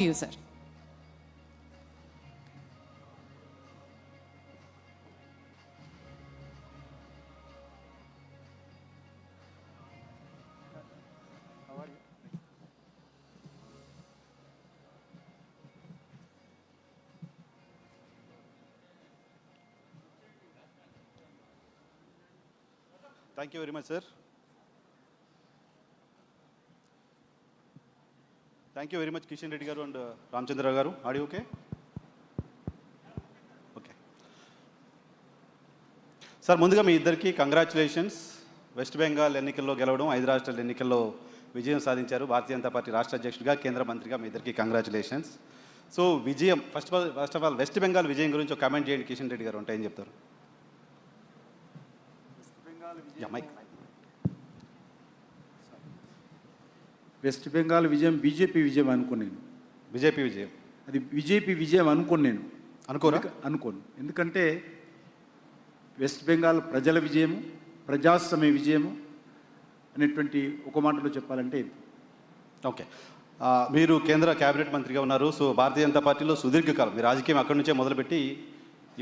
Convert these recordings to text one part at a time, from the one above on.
you, sir. Thank you very much, sir. Thank you very much, Kishan Reddy garu and Ramchandra garu. Are you okay? Okay. Sir, ముందుగా మీ ఇద్దరికి congratulations. West Bengal ఎన్నికల్లో గెలవడం, 5 రాష్ట్రాల ఎన్నికల్లో విజయం సాధించారు. భారతీయ జనతా పార్టీ రాష్ట్ర అధ్యక్షుడిగా, కేంద్ర మంత్రిగా మీ ఇద్దరికి కంగ్రాచులేషన్స్. సో విజయం first of all west Bengal విజయం గురించి ఒక కామెంట్ చేయండి కిషన్ రెడ్డి గారు. అంటే ఏం చెప్తారు? వెస్ట్ బెంగాల్ విజయం బీజేపీ విజయం అనుకున్నాను. బీజేపీ విజయం అది బీజేపీ విజయం అనుకున్నాను. అనుకోను. ఎందుకంటే వెస్ట్ బెంగాల్ ప్రజల విజయము, ప్రజాస్వామ్య విజయము అనేటువంటి ఒక మాటలో చెప్పాలంటే ఇది. ఓకే, మీరు కేంద్ర క్యాబినెట్ మంత్రిగా ఉన్నారు. సో భారతీయ జనతా పార్టీలో సుదీర్ఘకాలం మీ రాజకీయం అక్కడి నుంచే మొదలుపెట్టి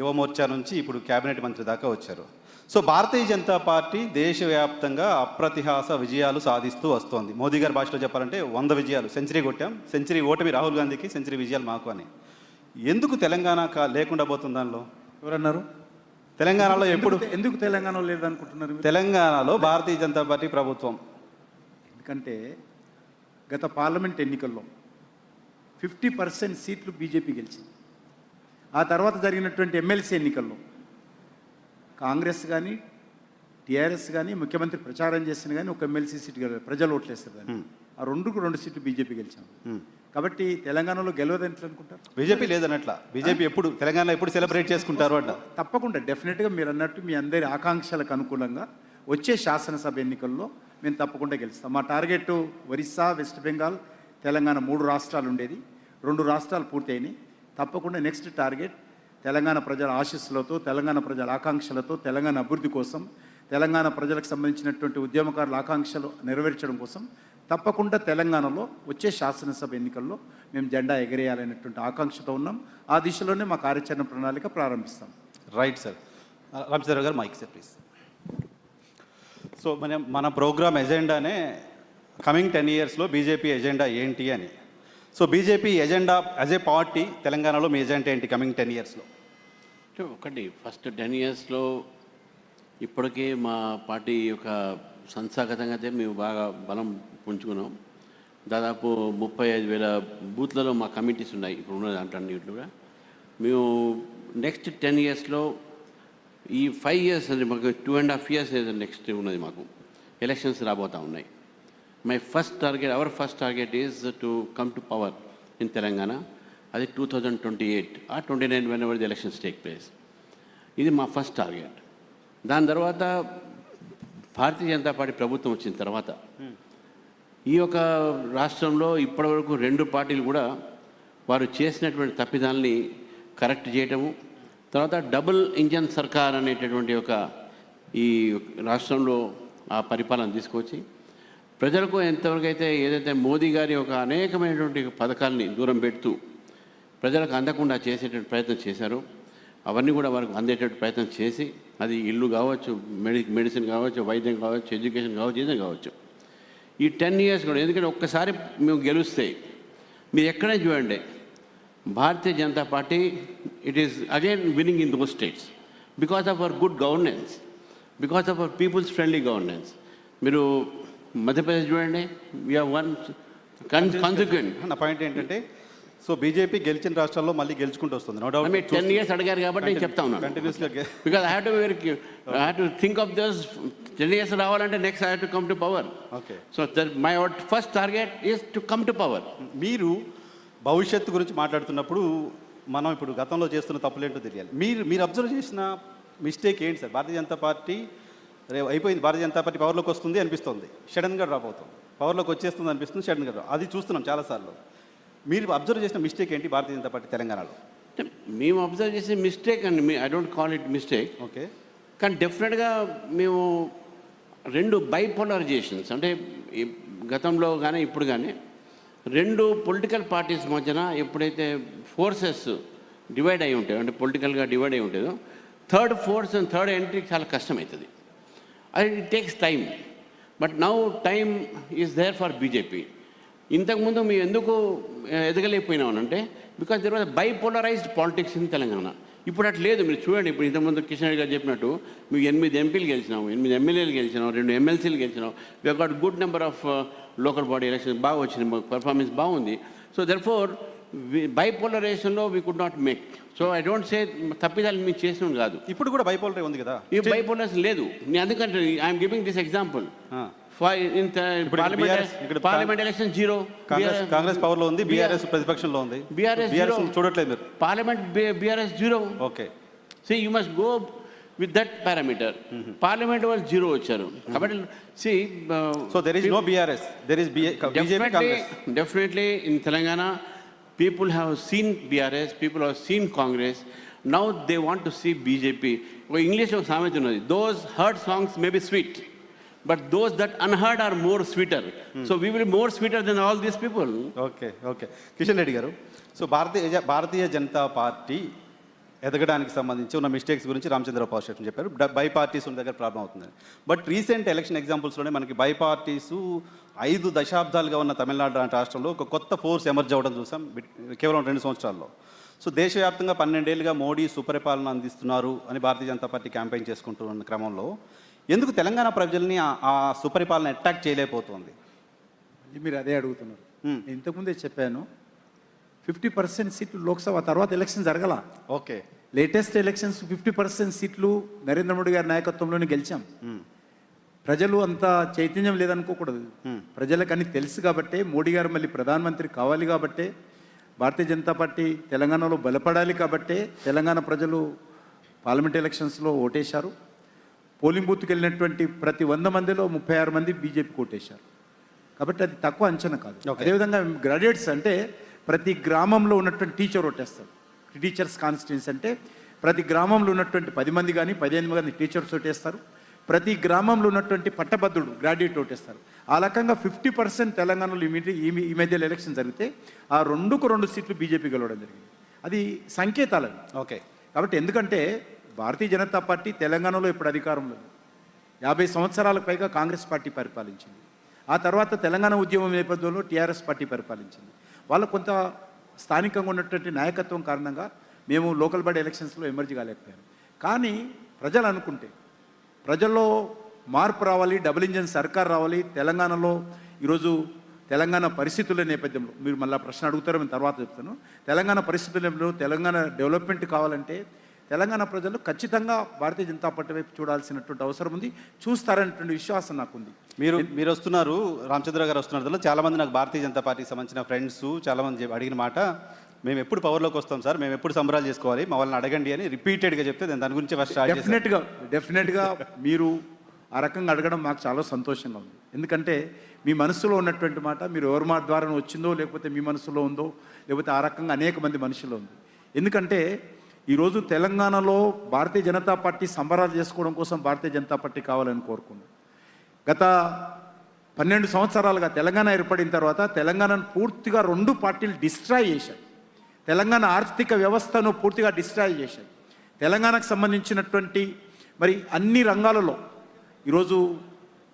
యువ మోర్చా నుంచి ఇప్పుడు క్యాబినెట్ మంత్రి దాకా వచ్చారు. సో భారతీయ జనతా పార్టీ దేశవ్యాప్తంగా అప్రతిహాస విజయాలు సాధిస్తూ వస్తోంది. మోదీ గారి భాషలో చెప్పాలంటే 100 విజయాలు, సెంచరీ కొట్టాం, సెంచరీ ఓటమి రాహుల్ గాంధీకి, సెంచరీ విజయాలు మాకు అని. ఎందుకు తెలంగాణ లేకుండా పోతుంది దానిలో? ఎవరన్నారు? తెలంగాణలో ఎందుకు తెలంగాణలో లేదనుకుంటున్నారు? తెలంగాణలో భారతీయ జనతా పార్టీ ప్రభుత్వం, ఎందుకంటే గత పార్లమెంట్ ఎన్నికల్లో 50% సీట్లు బీజేపీ గెలిచింది. ఆ తర్వాత జరిగినటువంటి ఎమ్మెల్సీ ఎన్నికల్లో కాంగ్రెస్ కానీ టీఆర్ఎస్ కానీ ముఖ్యమంత్రి ప్రచారం చేసిన కానీ ఒక ఎమ్మెల్సీ సీటు గెలవాలి, ప్రజలు ఓట్లేస్తారు కానీ. ఆ 2 సీట్లు బీజేపీ గెలిచాము. కాబట్టి తెలంగాణలో గెలవదని ఎట్లా అనుకుంటారు? బీజేపీ లేదన్నట్లా. బీజేపీ ఎప్పుడు తెలంగాణ ఎప్పుడు సెలబ్రేట్ చేసుకుంటారు అంట. తప్పకుండా డెఫినెట్గా మీరు అన్నట్టు మీ అందరి ఆకాంక్షలకు అనుకూలంగా వచ్చే శాసనసభ ఎన్నికల్లో మేము తప్పకుండా గెలుస్తాం. మా టార్గెట్ ఒరిస్సా, వెస్ట్ బెంగాల్, తెలంగాణ 3 రాష్ట్రాలు ఉండేది. 2 రాష్ట్రాలు పూర్తయినాయి. తప్పకుండా నెక్స్ట్ టార్గెట్ తెలంగాణ ప్రజల ఆశీస్సులతో, తెలంగాణ ప్రజల ఆకాంక్షలతో, తెలంగాణ అభివృద్ధి కోసం, తెలంగాణ ప్రజలకు సంబంధించినటువంటి ఉద్యమకారుల ఆకాంక్షలు నెరవేర్చడం కోసం తప్పకుండా తెలంగాణలో వచ్చే శాసనసభ ఎన్నికల్లో మేము జెండా ఎగరేయాలనేటువంటి ఆకాంక్షతో ఉన్నాం. ఆ దిశలోనే మా కార్యాచరణ ప్రణాళిక ప్రారంభిస్తాం. Right sir. Ramachandra garu mic sir please. So మన ప్రోగ్రామ్ ఎజెండానే కమింగ్ 10 ఇయర్స్లో బీజేపీ ఎజెండా ఏంటి అని. So BJP agenda as a party తెలంగాణలో మీ ఎజెండా ఏంటి కమింగ్ 10 ఇయర్స్లో? ఒకటి ఫస్ట్ 10 ఇయర్స్లో ఇప్పటికే మా పార్టీ యొక్క సంస్థాగతంగా అయితే మేము బాగా బలం పుంజుకున్నాం. దాదాపు 35,000 బూత్లలో మా కమిటీస్ ఉన్నాయి ఇప్పుడు ఉన్న దాంట్లో అన్నింటిలో కూడా. మేము నెక్స్ట్ 10 ఇయర్స్లో ఈ 5 ఇయర్స్ అంటే మాకు 2.5 ఇయర్స్ నెక్స్ట్ ఉన్నది. మాకు ఎలక్షన్స్ రాబోతూ ఉన్నాయి. Our first target is to come to power in Telangana. అది 2028 or 29 whenever the elections take place. ఇది మా ఫస్ట్ టార్గెట్. దాని తర్వాత భారతీయ జనతా పార్టీ ప్రభుత్వం వచ్చిన తర్వాత ఈ యొక్క రాష్ట్రంలో ఇప్పటివరకు 2 పార్టీలు కూడా వారు చేసినటువంటి తప్పిదాలని కరెక్ట్ చేయటము, తర్వాత డబుల్ ఇంజన్ సర్కార్ అనేటటువంటి ఒక ఈ రాష్ట్రంలో ఆ పరిపాలన తీసుకొచ్చి ప్రజలకు ఎంతవరకు అయితే ఏదైతే మోదీ గారి ఒక అనేకమైనటువంటి పథకాలని దూరం పెడుతూ ప్రజలకు అందకుండా చేసేటువంటి ప్రయత్నం చేశారు. అవన్నీ కూడా వారికి అందేటట్టు ప్రయత్నం చేసి, అది ఇల్లు కావచ్చు, మెడిసిన్ కావచ్చు, వైద్యం కావచ్చు, ఎడ్యుకేషన్ కావచ్చు, ఏదైనా కావచ్చు. ఈ 10 ఇయర్స్ కూడా, ఎందుకంటే ఒక్కసారి మేము గెలుస్తే మీరు ఎక్కడైనా చూడండి Bharatiya Janata party it is again winning in those states because of our good governance, because of our peoples friendly governance. మీరు మధ్యప్రదేశ్ చూడండి, వీఆర్ వన్ కాన్సిక్వెంట్. నా పాయింట్ ఏంటంటే, సో బీజేపీ గెలిచిన రాష్ట్రాల్లో మళ్ళీ గెలుచుకుంటూ వస్తుంది. No doubt. మీరు 10 ఇయర్స్ అడిగారు కాబట్టి నేను చెప్తా ఉన్నాను కంటిన్యూస్గా. Because I have to think of this 10 years రావాలంటే next I have to come to power. Okay. So my first target is to come to power. మీరు భవిష్యత్తు గురించి మాట్లాడుతున్నప్పుడు మనం ఇప్పుడు గతంలో చేస్తున్న తప్పులేంటో తెలియాలి. మీరు అబ్జర్వ్ చేసిన మిస్టేక్ ఏంటి సార్? భారతీయ జనతా పార్టీ అయిపోయింది, భారతీయ జనతా పార్టీ పవర్లోకి వస్తుంది అనిపిస్తుంది, సడన్గా డ్రాప్ అవుతుంది. పవర్లోకి వచ్చేస్తుంది అనిపిస్తుంది, సడన్గా డ్రాప్. అది చూస్తున్నాం చాలాసార్లు. మీరు అబ్జర్వ్ చేసిన మిస్టేక్ ఏంటి భారతీయ జనతా పార్టీ తెలంగాణలో? మేము అబ్జర్వ్ చేసే మిస్టేక్ అండి, I don't call it mistake. Okay. కానీ డెఫినెట్గా మేము 2 బైపోలరైజేషన్స్ అంటే గతంలో కానీ ఇప్పుడు కానీ రెండు పొలిటికల్ పార్టీస్ మధ్యన ఎప్పుడైతే ఫోర్సెస్ డివైడ్ అయి ఉంటాయో, అంటే పొలిటికల్గా డివైడ్ అయి ఉంటుందో, third force and third entry చాలా కష్టమవుతుంది. అది it takes time. But now time is there for BJP. ఇంతకుముందు మేము ఎందుకు ఎదగలేకపోయినామనంటే because there was bipolarised politics in Telangana. ఇప్పుడు అట్లా లేదు. మీరు చూడండి, ఇప్పుడు ఇంతకుముందు కిషన్ రెడ్డి గారు చెప్పినట్టు మేము 8 ఎంపీలు గెలిచినాం, 8 ఎమ్మెల్యేలు గెలిచినాం, 2 ఎమ్మెల్సీలు గెలిచినాం. We got good number of local body elections బాగా వచ్చింది, పర్ఫార్మెన్స్ బాగుంది. సో దెర్ఫోర్ బైపోలరైజేషన్లో we could not make. So I don't say తప్పిదాలు మేము చేసినాం కాదు. ఇప్పుడు కూడా బైపోలర్ ఉంది కదా, ఈ బైపోలరైజేషన్ లేదు. నేను అందుకంటే I'm giving this example. Parliament election 0, Congress power లో ఉంది, బీఆర్ఎస్ ప్రతిపక్షంలో ఉంది. బీఆర్ఎస్ చూడట్లేదు మీరు. Parliament BRS 0. Okay, so you must go with that parameter. Parliament వాళ్ళు 0 వచ్చారు కాబట్టి so there is no BRS, there is BJP, Congress. Definitely in Telangana, people have seen BRS, people have seen Congress. Now they want to see BJP. English of సామెత ఉన్నది, those heard songs may be sweet, but those that unheard are more sweeter. So we will be more sweeter than all these people. Okay okay Kishan Reddy గారు, so Bharatiya Janata party ఎదగడానికి సంబంధించి ఉన్న mistakes గురించి Ramachandra Rao pastor చెప్పారు. By parties ఉన్న దగ్గర problem అవుతుంది. But recent election ఎగ్జాంపుల్స్లోనే మనకి బై పార్టీసు 5 దశాబ్దాలుగా ఉన్న తమిళనాడు లాంటి రాష్ట్రంలో ఒక కొత్త ఫోర్స్ ఎమర్జ్ అవ్వడం చూసాం కేవలం 2 సంవత్సరాల్లో. సో దేశవ్యాప్తంగా 12 ఏళ్ళుగా మోడీ సుపరిపాలన అందిస్తున్నారు అని భారతీయ జనతా పార్టీ క్యాంపెయిన్ చేసుకుంటున్న క్రమంలో ఎందుకు తెలంగాణ ప్రజల్ని ఆ సుపరిపాలన అటాక్ చేయలేకపోతుంది? మీరు అదే అడుగుతున్నారు. నేను ఇంతకుముందే చెప్పాను, 50% సీట్లు లోక్సభ తర్వాత ఎలక్షన్ జరగల. ఓకే, లేటెస్ట్ ఎలక్షన్స్ 50% సీట్లు నరేంద్ర మోడీ గారి నాయకత్వంలోనే గెలిచాం. ప్రజలు అంత చైతన్యం లేదనుకోకూడదు. ప్రజలకు అన్ని తెలుసు కాబట్టే, మోడీ గారు మళ్ళీ ప్రధానమంత్రి కావాలి కాబట్టే, భారతీయ జనతా పార్టీ తెలంగాణలో బలపడాలి కాబట్టే తెలంగాణ ప్రజలు పార్లమెంట్ ఎలక్షన్స్లో ఓటేశారు. పోలింగ్ బూత్కి వెళ్ళినటువంటి ప్రతి 100 మందిలో 36 మంది బీజేపీకి ఓటేశారు. కాబట్టి అది తక్కువ అంచనా కాదు. అదేవిధంగా గ్రాడ్యుయేట్స్ అంటే ప్రతి గ్రామంలో ఉన్నటువంటి టీచర్ ఓటేస్తారు. టీచర్స్ కాన్స్టిట్యున్సీ అంటే ప్రతి గ్రామంలో ఉన్నటువంటి 10 మంది కానీ 15 మంది టీచర్స్ ఓటేస్తారు. ప్రతి గ్రామంలో ఉన్నటువంటి పట్టభద్రుడు గ్రాడ్యుయేట్ ఓటేస్తారు. ఆ రకంగా 50% తెలంగాణలో ఈ మధ్యలో ఎలక్షన్ జరిగితే ఆ 2 సీట్లు బీజేపీ గెలవడం జరిగింది. అది సంకేతాలు. ఓకే, కాబట్టి ఎందుకంటే భారతీయ జనతా పార్టీ తెలంగాణలో ఇప్పుడు అధికారంలో 50 సంవత్సరాలకు పైగా కాంగ్రెస్ పార్టీ పరిపాలించింది. ఆ తర్వాత తెలంగాణ ఉద్యమం నేపథ్యంలో టీఆర్ఎస్ పార్టీ పరిపాలించింది. వాళ్ళు కొంత స్థానికంగా ఉన్నటువంటి నాయకత్వం కారణంగా మేము లోకల్ బాడీ ఎలక్షన్స్లో ఎమర్జీ కాలేకపోయాం. కానీ ప్రజలు అనుకుంటే ప్రజల్లో మార్పు రావాలి, డబుల్ ఇంజన్ సర్కార్ రావాలి. తెలంగాణలో ఈరోజు తెలంగాణ పరిస్థితుల నేపథ్యంలో మీరు మళ్ళీ ప్రశ్న అడుగుతారో నేను తర్వాత చెప్తాను. తెలంగాణ పరిస్థితుల్లో తెలంగాణ డెవలప్మెంట్ కావాలంటే తెలంగాణ ప్రజలు ఖచ్చితంగా భారతీయ జనతా పార్టీ వైపు చూడాల్సినటువంటి అవసరం ఉంది. చూస్తారనేటువంటి విశ్వాసం నాకుంది. మీరు వస్తున్నారు, రామచంద్ర గారు వస్తున్నారు. చాలామంది నాకు భారతీయ జనతా పార్టీకి సంబంధించిన ఫ్రెండ్స్ చాలామంది అడిగిన మాట, మేము ఎప్పుడు పవర్లోకి వస్తాం సార్, మేము ఎప్పుడు సంబరాలు చేసుకోవాలి, మా వాళ్ళని అడగండి అని రిపీటెడ్గా చెప్తే నేను దాని గురించి ఫస్ట్ డెఫినెట్గా మీరు ఆ రకంగా అడగడం మాకు చాలా సంతోషంగా ఉంది. ఎందుకంటే మీ మనసులో ఉన్నటువంటి మాట మీరు ఎవరి మాట ద్వారా వచ్చిందో, లేకపోతే మీ మనసులో ఉందో, లేకపోతే ఆ రకంగా అనేక మంది మనుషుల్లో ఉంది. ఎందుకంటే ఈరోజు తెలంగాణలో భారతీయ జనతా పార్టీ సంబరాలు చేసుకోవడం కోసం భారతీయ జనతా పార్టీ కావాలని కోరుకున్నాం. గత 12 సంవత్సరాలుగా తెలంగాణ ఏర్పడిన తర్వాత తెలంగాణను పూర్తిగా 2 పార్టీలు డిస్ట్రాయ్ చేశాయి. తెలంగాణ ఆర్థిక వ్యవస్థను పూర్తిగా డిస్ట్రాయ్ చేశాయి. తెలంగాణకు సంబంధించినటువంటి మరి అన్ని రంగాలలో ఈరోజు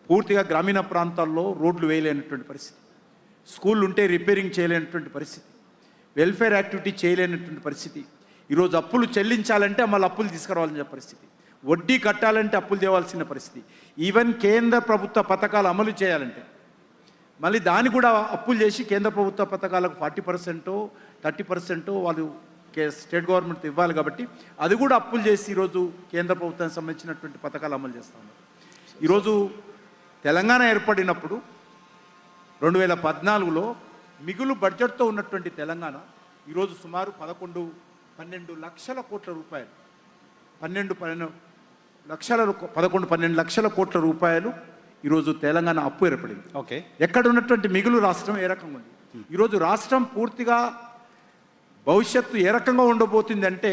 పూర్తిగా గ్రామీణ ప్రాంతాల్లో రోడ్లు వేయలేనటువంటి పరిస్థితి, స్కూళ్ళు ఉంటే రిపేరింగ్ చేయలేనటువంటి పరిస్థితి, వెల్ఫేర్ యాక్టివిటీ చేయలేనటువంటి పరిస్థితి. ఈరోజు అప్పులు చెల్లించాలంటే మళ్ళీ అప్పులు తీసుకురావాల్సిన పరిస్థితి, వడ్డీ కట్టాలంటే అప్పులు తేవాల్సిన పరిస్థితి, ఈవెన్ కేంద్ర ప్రభుత్వ పథకాలు అమలు చేయాలంటే మళ్ళీ దాన్ని కూడా అప్పులు చేసి కేంద్ర ప్రభుత్వ పథకాలకు 40% 30% వాళ్ళు స్టేట్ గవర్నమెంట్ ఇవ్వాలి. కాబట్టి అది కూడా అప్పులు చేసి ఈరోజు కేంద్ర ప్రభుత్వానికి సంబంధించినటువంటి పథకాలు అమలు చేస్తూ ఉన్నారు. ఈరోజు తెలంగాణ ఏర్పడినప్పుడు 2014లో మిగులు బడ్జెట్తో ఉన్నటువంటి తెలంగాణ ఈరోజు సుమారు 11-12 లక్షల కోట్ల రూపాయలు 12 లక్షల కోట్ల రూపాయలు ఈరోజు తెలంగాణ అప్పు ఏర్పడింది. ఓకే, ఎక్కడ ఉన్నటువంటి మిగులు రాష్ట్రం ఏ రకంగా ఉంది, ఈరోజు రాష్ట్రం పూర్తిగా భవిష్యత్తు ఏ రకంగా ఉండబోతుంది అంటే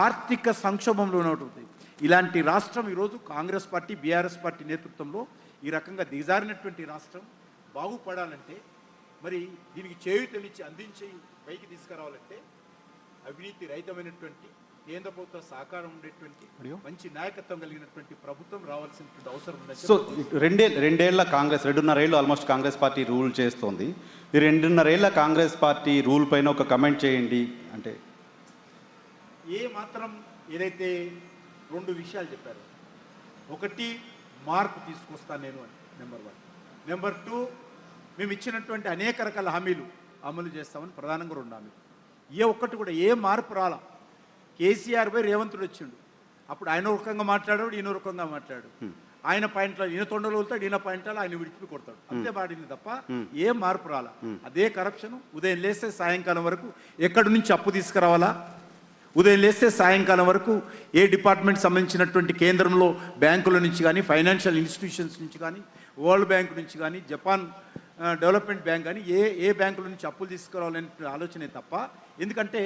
ఆర్థిక సంక్షోభంలో ఉంటుంది. ఇలాంటి రాష్ట్రం ఈరోజు కాంగ్రెస్ పార్టీ బీఆర్ఎస్ పార్టీ నేతృత్వంలో ఈ రకంగా దిగజారినటువంటి రాష్ట్రం బాగుపడాలంటే మరి దీనికి చేయూతనిచ్చి అందించి పైకి తీసుకురావాలంటే అవినీతి రహితమైనటువంటి కేంద్ర ప్రభుత్వ సహకారం ఉండేటువంటి మంచి నాయకత్వం కలిగినటువంటి ప్రభుత్వం రావాల్సినటువంటి అవసరం ఉన్నది. సో రెండేళ్ల కాంగ్రెస్ 2.5 ఏళ్ళు ఆల్మోస్ట్ కాంగ్రెస్ పార్టీ రూల్ చేస్తోంది. ఈ 2.5 ఏళ్ల కాంగ్రెస్ పార్టీ రూల్ పైన ఒక కమెంట్ చేయండి. అంటే ఏ మాత్రం ఏదైతే 2 విషయాలు చెప్పారు, ఒకటి మార్పు తీసుకొస్తాను నేను అని, నెంబర్ 1. నెంబర్ 2, మేము ఇచ్చినటువంటి అనేక రకాల హామీలు అమలు చేస్తామని ప్రధానంగా 2 హామీలు. ఏ ఒక్కటి కూడా ఏ మార్పు రాలా. కేసీఆర్ పై రేవంతుడు వచ్చిండు, అప్పుడు ఆయన రకంగా మాట్లాడాడు, ఈయన రకంగా మాట్లాడు. ఆయన పాయింట్లో ఈయన తొండలు వెళ్తాడు, ఈయన పాయింట్లో ఆయన విడిపి కొడతాడు, అంతే పాడింది తప్ప ఏ మార్పు రాలా. అదే కరప్షన్. ఉదయం లేస్తే సాయంకాలం వరకు ఎక్కడి నుంచి అప్పు తీసుకురావాలా, ఉదయం లేస్తే సాయంకాలం వరకు ఏ డిపార్ట్మెంట్ సంబంధించినటువంటి కేంద్రంలో బ్యాంకుల నుంచి కానీ, ఫైనాన్షియల్ ఇన్స్టిట్యూషన్స్ నుంచి కానీ, వరల్డ్ బ్యాంక్ నుంచి కానీ, జపాన్ డెవలప్మెంట్ బ్యాంక్ కానీ ఏ బ్యాంకుల నుంచి అప్పులు తీసుకురావాలనే ఆలోచనే తప్ప. ఎందుకంటే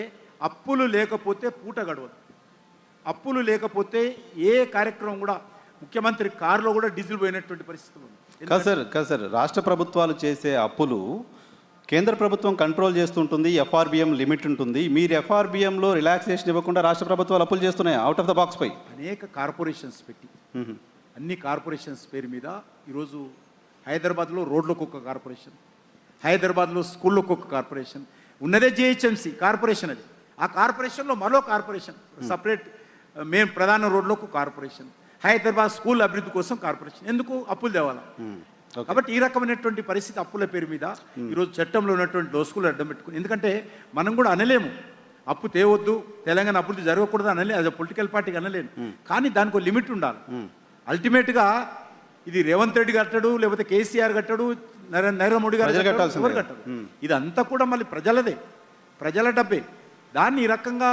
అప్పులు లేకపోతే పూట గడవదు. అప్పులు లేకపోతే ఏ కార్యక్రమం కూడా, ముఖ్యమంత్రి కారులో కూడా డీజిల్ పోయినటువంటి పరిస్థితులు ఉంది. కాదు సార్, రాష్ట్ర ప్రభుత్వాలు చేసే అప్పులు కేంద్ర ప్రభుత్వం కంట్రోల్ చేస్తుంటుంది. ఎఫ్ఆర్బిఎం లిమిట్ ఉంటుంది. మీరు ఎఫ్ఆర్బిఎంలో రిలాక్సేషన్ ఇవ్వకుండా రాష్ట్ర ప్రభుత్వాలు అప్పులు చేస్తున్నాయి అవుట్ ఆఫ్ ద బాక్స్ పై. అనేక కార్పొరేషన్స్ పెట్టి అన్ని కార్పొరేషన్స్ పేరు మీద ఈరోజు హైదరాబాద్లో రోడ్లకు ఒక కార్పొరేషన్, హైదరాబాద్లో స్కూళ్ళకు ఒక కార్పొరేషన్ ఉన్నదే. జిహెచ్ఎంసీ కార్పొరేషన్ అది. ఆ కార్పొరేషన్లో మరో కార్పొరేషన్ సపరేట్, మేము ప్రధాన రోడ్లకు కార్పొరేషన్, హైదరాబాద్ స్కూల్ అభివృద్ధి కోసం కార్పొరేషన్. ఎందుకు? అప్పులు తేవాలా. కాబట్టి ఈ రకమైనటువంటి పరిస్థితి అప్పుల పేరు మీద ఈరోజు చట్టంలో ఉన్నటువంటి లోసుకులు అడ్డం పెట్టుకుని, ఎందుకంటే మనం కూడా అనలేము అప్పు తేవద్దు, తెలంగాణ అభివృద్ధి జరగకూడదు అనలే, అది పొలిటికల్ పార్టీకి అనలేను. కానీ దానికి ఒక లిమిట్ ఉండాలి. అల్టిమేట్గా ఇది రేవంత్ రెడ్డి కట్టడు, లేకపోతే కేసీఆర్ కట్టడు, నరేంద్ర మోడీ గారు ఎవరు కట్టడు. ఇదంతా కూడా మళ్ళీ ప్రజలదే, ప్రజల డబ్బే. దాన్ని ఈ రకంగా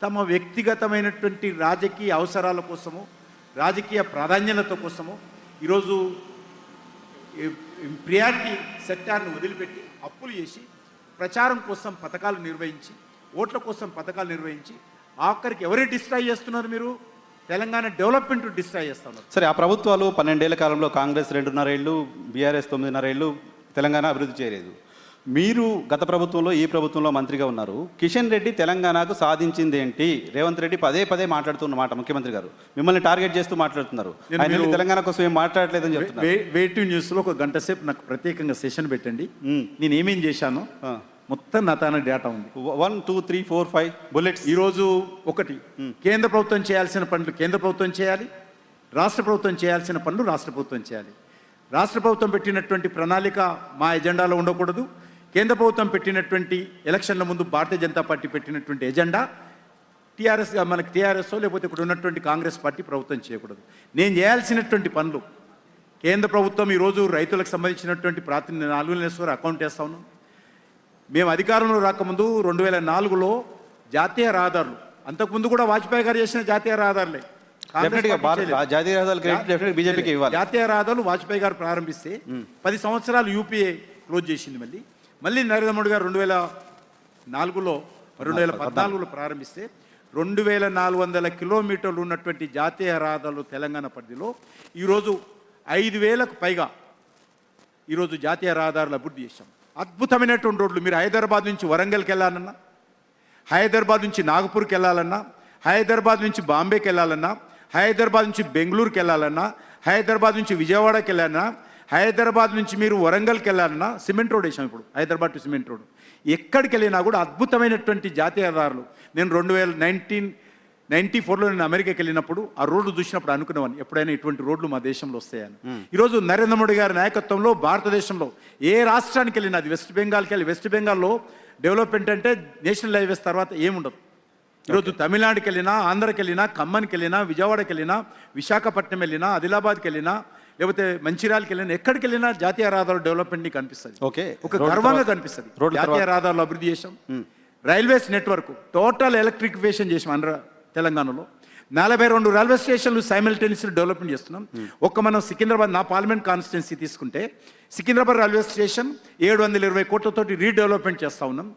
తమ వ్యక్తిగతమైనటువంటి రాజకీయ అవసరాల కోసము, రాజకీయ ప్రాధాన్యత కోసము ఈరోజు ప్రియారిటీ సెక్టార్ను వదిలిపెట్టి అప్పులు చేసి ప్రచారం కోసం పథకాలు నిర్వహించి, ఓట్ల కోసం పథకాలు నిర్వహించి ఆఖరికి ఎవరు డిస్ట్రాయ్ చేస్తున్నారు? మీరు తెలంగాణ డెవలప్మెంట్ డిస్ట్రాయ్ చేస్తున్నారు. సరే, ఆ ప్రభుత్వాలు 12 ఏళ్ల కాలంలో కాంగ్రెస్ 2.5 ఏళ్ళు, బీఆర్ఎస్ 9.5 ఏళ్ళు తెలంగాణ అభివృద్ధి చేయలేదు. మీరు గత ప్రభుత్వంలో ఈ ప్రభుత్వంలో మంత్రిగా ఉన్నారు. కిషన్ రెడ్డి తెలంగాణకు సాధించింది ఏంటి? రేవంత్ రెడ్డి పదే మాట్లాడుతున్న మాట ముఖ్యమంత్రి గారు మిమ్మల్ని టార్గెట్ చేస్తూ మాట్లాడుతున్నారు. ఆయన తెలంగాణ కోసం ఏం మాట్లాడలేదని చెప్తున్నారు. వేటివ్ న్యూస్లో ఒక గంట సేపు నాకు ప్రత్యేకంగా సెషన్ పెట్టండి. నేను ఏమేం చేశాను మొత్తం నా తాన డేటా ఉంది. 1 2 3 4 5 బుల్లెట్స్. ఈరోజు ఒకటి, కేంద్ర ప్రభుత్వం చేయాల్సిన పనులు కేంద్ర ప్రభుత్వం చేయాలి, రాష్ట్ర ప్రభుత్వం చేయాల్సిన పనులు రాష్ట్ర ప్రభుత్వం చేయాలి. రాష్ట్ర ప్రభుత్వం పెట్టినటువంటి ప్రణాళిక మా ఎజెండాలో ఉండకూడదు. కేంద్ర ప్రభుత్వం పెట్టినటువంటి ఎలక్షన్ల ముందు భారతీయ జనతా పార్టీ పెట్టినటువంటి ఎజెండా టీఆర్ఎస్గా మనకి టీఆర్ఎస్ లేకపోతే ఇక్కడ ఉన్నటువంటి కాంగ్రెస్ పార్టీ ప్రభుత్వం చేయకూడదు. నేను చేయాల్సినటువంటి పనులు, కేంద్ర ప్రభుత్వం ఈరోజు రైతులకు సంబంధించినటువంటి 4 నెలల అకౌంట్ వేస్తా ఉన్నాం. మేము అధికారంలో రాకముందు 2004లో జాతీయ రహదారులు, అంతకుముందు కూడా వాజ్పేయి గారు చేసిన జాతీయ రహదారులే, జాతీయ రహదారులు వాజ్పేయి గారు ప్రారంభిస్తే 10 సంవత్సరాలు యూపీఏ క్లోజ్ చేసింది. మళ్ళీ నరేంద్ర మోడీ గారు 2004లో 2014లో ప్రారంభిస్తే 2400 కిలోమీటర్లు ఉన్నటువంటి జాతీయ రహదారులు తెలంగాణ పరిధిలో ఈరోజు 5000కు పైగా ఈరోజు జాతీయ రహదారులు అభివృద్ధి చేశాం. అద్భుతమైనటువంటి రోడ్లు. మీరు హైదరాబాద్ నుంచి వరంగల్కి వెళ్ళాలన్నా, హైదరాబాద్ నుంచి నాగపూర్కి వెళ్ళాలన్నా, హైదరాబాద్ నుంచి బాంబేకి వెళ్ళాలన్నా, హైదరాబాద్ నుంచి బెంగళూరుకి వెళ్ళాలన్నా, హైదరాబాద్ నుంచి విజయవాడకి వెళ్ళాలన్నా, హైదరాబాద్ నుంచి మీరు వరంగల్కి వెళ్ళాలన్నా సిమెంట్ రోడ్ వేసాం. ఇప్పుడు హైదరాబాద్ టు సిమెంట్ రోడ్ ఎక్కడికి వెళ్ళినా కూడా అద్భుతమైనటువంటి జాతీయ రహదారులు. నేను 1994లో నేను అమెరికాకి వెళ్ళినప్పుడు ఆ రోడ్లు చూసినప్పుడు అనుకునేవాడిని ఎప్పుడైనా ఇటువంటి రోడ్లు మా దేశంలో వస్తాయని. ఈరోజు నరేంద్ర మోడీ గారి నాయకత్వంలో భారతదేశంలో ఏ రాష్ట్రానికి వెళ్ళినా, అది వెస్ట్ బెంగాల్కి వెళ్ళి, వెస్ట్ బెంగాల్లో డెవలప్మెంట్ అంటే నేషనల్ హైవేస్ తర్వాత ఏముండదు. ఈరోజు తమిళనాడుకి వెళ్ళినా, ఆంధ్రకి వెళ్ళినా, ఖమ్మానికి వెళ్ళినా, విజయవాడకి వెళ్ళినా, విశాఖపట్నం వెళ్ళినా, ఆదిలాబాద్కి వెళ్ళినా, లేకపోతే మంచిర్యాలకి వెళ్ళినా, ఎక్కడికి వెళ్ళినా జాతీయ రహదారుల డెవలప్మెంట్ నీకు కనిపిస్తుంది. ఒక గర్వంగా కనిపిస్తుంది. జాతీయ రహదారులు అభివృద్ధి చేసాం. రైల్వేస్ నెట్వర్క్ టోటల్ ఎలక్ట్రిఫికేషన్ చేసాం. తెలంగాణలో 42 రైల్వే స్టేషన్లు సైమల్టేనియస్లీ డెవలప్మెంట్ చేస్తున్నాం. మనం సికింద్రాబాద్, నా పార్లమెంట్ కాన్స్టిట్యున్సీ తీసుకుంటే సికింద్రాబాద్ రైల్వే స్టేషన్ 720 కోట్లతోటి రీడెవలప్మెంట్ చేస్తూ ఉన్నాం.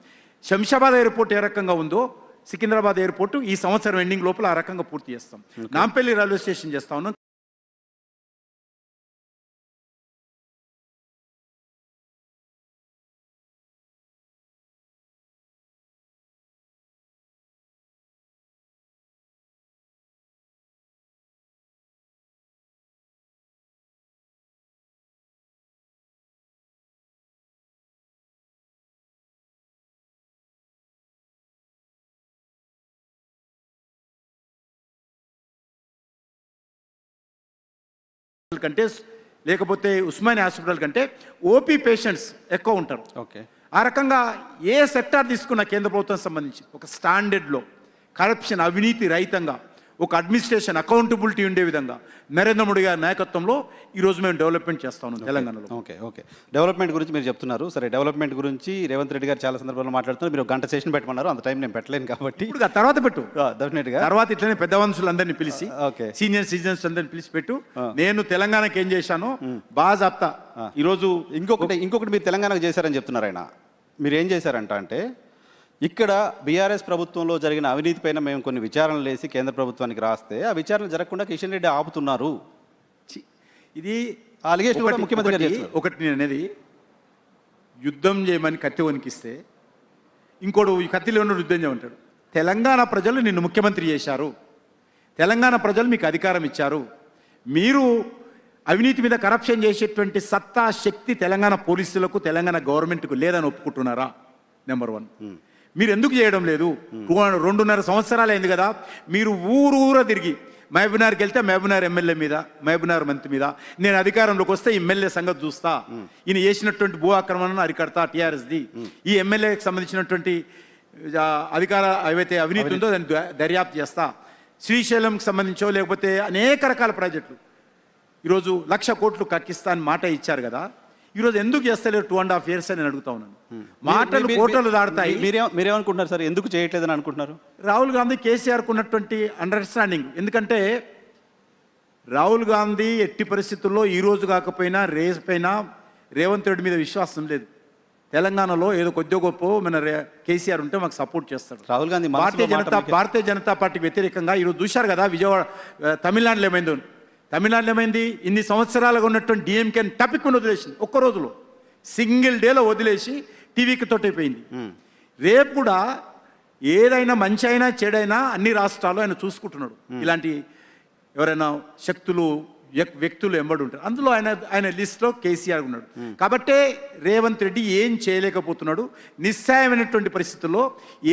శంషాబాద్ ఎయిర్పోర్ట్ ఏ రకంగా ఉందో సికింద్రాబాద్ ఎయిర్పోర్టు ఈ సంవత్సరం ఎండింగ్ లోపల ఆ రకంగా పూర్తి చేస్తాం. నాంపల్లి రైల్వే స్టేషన్ చేస్తా ఉన్నాం. హాస్పిటల్ కంటే లేకపోతే ఉస్మానియా హాస్పిటల్ కంటే ఓపీ పేషెంట్స్ ఎక్కువ ఉంటారు. ఓకే. ఆ రకంగా ఏ సెక్టార్ తీసుకున్న కేంద్ర ప్రభుత్వం సంబంధించి ఒక స్టాండర్డ్లో కరప్షన్ అవినీతి రహితంగా ఒక అడ్మినిస్ట్రేషన్ అకౌంటబిలిటీ ఉండే విధంగా నరేంద్ర మోడీ గారి నాయకత్వంలో ఈరోజు మేము డెవలప్మెంట్ చేస్తా ఉన్నాం తెలంగాణలో. ఓకే. డెవలప్మెంట్ గురించి మీరు చెప్తున్నారు. సరే, డెవలప్మెంట్ గురించి రేవంత్ రెడ్డి గారు చాలా సందర్భాల్లో మాట్లాడుతున్నారు. మీరు ఒక గంట సెషన్ పెట్టమన్నారు, అంత టైం నేను పెట్టలేను కాబట్టి ఇప్పుడు తర్వాత పెట్టు, డెఫినెట్గా తర్వాత ఇట్లనే పెద్ద మనుషులందరినీ పిలిచి ఓకే, సీనియర్ సిటిజన్స్ అందరిని పిలిచి పెట్టు. నేను తెలంగాణకి ఏం చేశానో బాగా చెప్తా. ఈరోజు ఇంకొకటి మీరు తెలంగాణకు చేశారని చెప్తున్నారు ఆయన. మీరు ఏం చేశారంట అంటే, ఇక్కడ బీఆర్ఎస్ ప్రభుత్వంలో జరిగిన అవినీతి పైన మేము కొన్ని విచారణలు వేసి కేంద్ర ప్రభుత్వానికి రాస్తే ఆ విచారణ జరగకుండా కిషన్ రెడ్డి ఆపుతున్నారు. ఇది అలిగేషన్ కూడా ముఖ్యమంత్రి గారు చేస్తున్నారు. ఒకటి నేను అనేది, యుద్ధం చేయమని కత్తి వణికిస్తే ఇంకోడు ఈ కత్తిలో ఉన్న యుద్ధం చేయమంటాడు. తెలంగాణ ప్రజలు నిన్ను ముఖ్యమంత్రి చేశారు, తెలంగాణ ప్రజలు మీకు అధికారం ఇచ్చారు. మీరు అవినీతి మీద కరప్షన్ చేసేటువంటి సత్తా శక్తి తెలంగాణ పోలీసులకు తెలంగాణ గవర్నమెంట్కు లేదని ఒప్పుకుంటున్నారా? నెంబర్ 1. మీరు ఎందుకు చేయడం లేదు? 2.5 సంవత్సరాలు అయింది కదా, మీరు ఊరూర తిరిగి మహబూబ్నగర్కి వెళ్తే మహబూబ్నగర్ ఎమ్మెల్యే మీద, మహబూబ్నగర్ మంత్రి మీద, నేను అధికారంలోకి వస్తే ఎమ్మెల్యే సంగతి చూస్తా, ఈయన చేసినటువంటి భూ ఆక్రమణను అరికడతా టీఆర్ఎస్ది, ఈ ఎమ్మెల్యేకి సంబంధించినటువంటి అధికార ఏవైతే అవినీతి ఉందో దాన్ని దర్యాప్తు చేస్తా, శ్రీశైలంకి సంబంధించో లేకపోతే అనేక రకాల ప్రాజెక్టులు ఈరోజు 1,00,000 కోట్లు కక్కిస్తా అని మాట ఇచ్చారు కదా, ఈరోజు ఎందుకు చేస్తలేరు 2.5 years అని అడుగుతా ఉన్నాను. మాటలు కోటలు దాడతాయి. మీరేమనుకుంటున్నారు సార్, ఎందుకు చేయట్లేదని అనుకుంటున్నారు? రాహుల్ గాంధీ కేసీఆర్కు ఉన్నటువంటి అండర్స్టాండింగ్, ఎందుకంటే రాహుల్ గాంధీ ఎట్టి పరిస్థితుల్లో ఈ రోజు కాకపోయినా రేపైనా రేవంత్ రెడ్డి మీద విశ్వాసం లేదు. తెలంగాణలో ఏదో కొద్దిగా గొప్ప మన కేసీఆర్ ఉంటే మాకు సపోర్ట్ చేస్తాడు. రాహుల్ గాంధీ భారతీయ జనతా పార్టీకి వ్యతిరేకంగా ఈరోజు చూశారు కదా విజయవాడ, తమిళనాడులో ఏమైంది, ఇన్ని సంవత్సరాలుగా ఉన్నటువంటి డిఎంకేని టపిక్ను వదిలేసింది. ఒక్క రోజులో సింగిల్ డేలో వదిలేసి టీవీకి తోటైపోయింది. రేపు కూడా ఏదైనా మంచి అయినా చెడైనా అన్ని రాష్ట్రాల్లో ఆయన చూసుకుంటున్నాడు. ఇలాంటి ఎవరైనా శక్తులు వ్యక్తులు ఎంబడి ఉంటారు, అందులో ఆయన లిస్ట్లో కేసీఆర్ ఉన్నాడు. కాబట్టే రేవంత్ రెడ్డి ఏం చేయలేకపోతున్నాడు. నిస్సాయమైనటువంటి పరిస్థితుల్లో,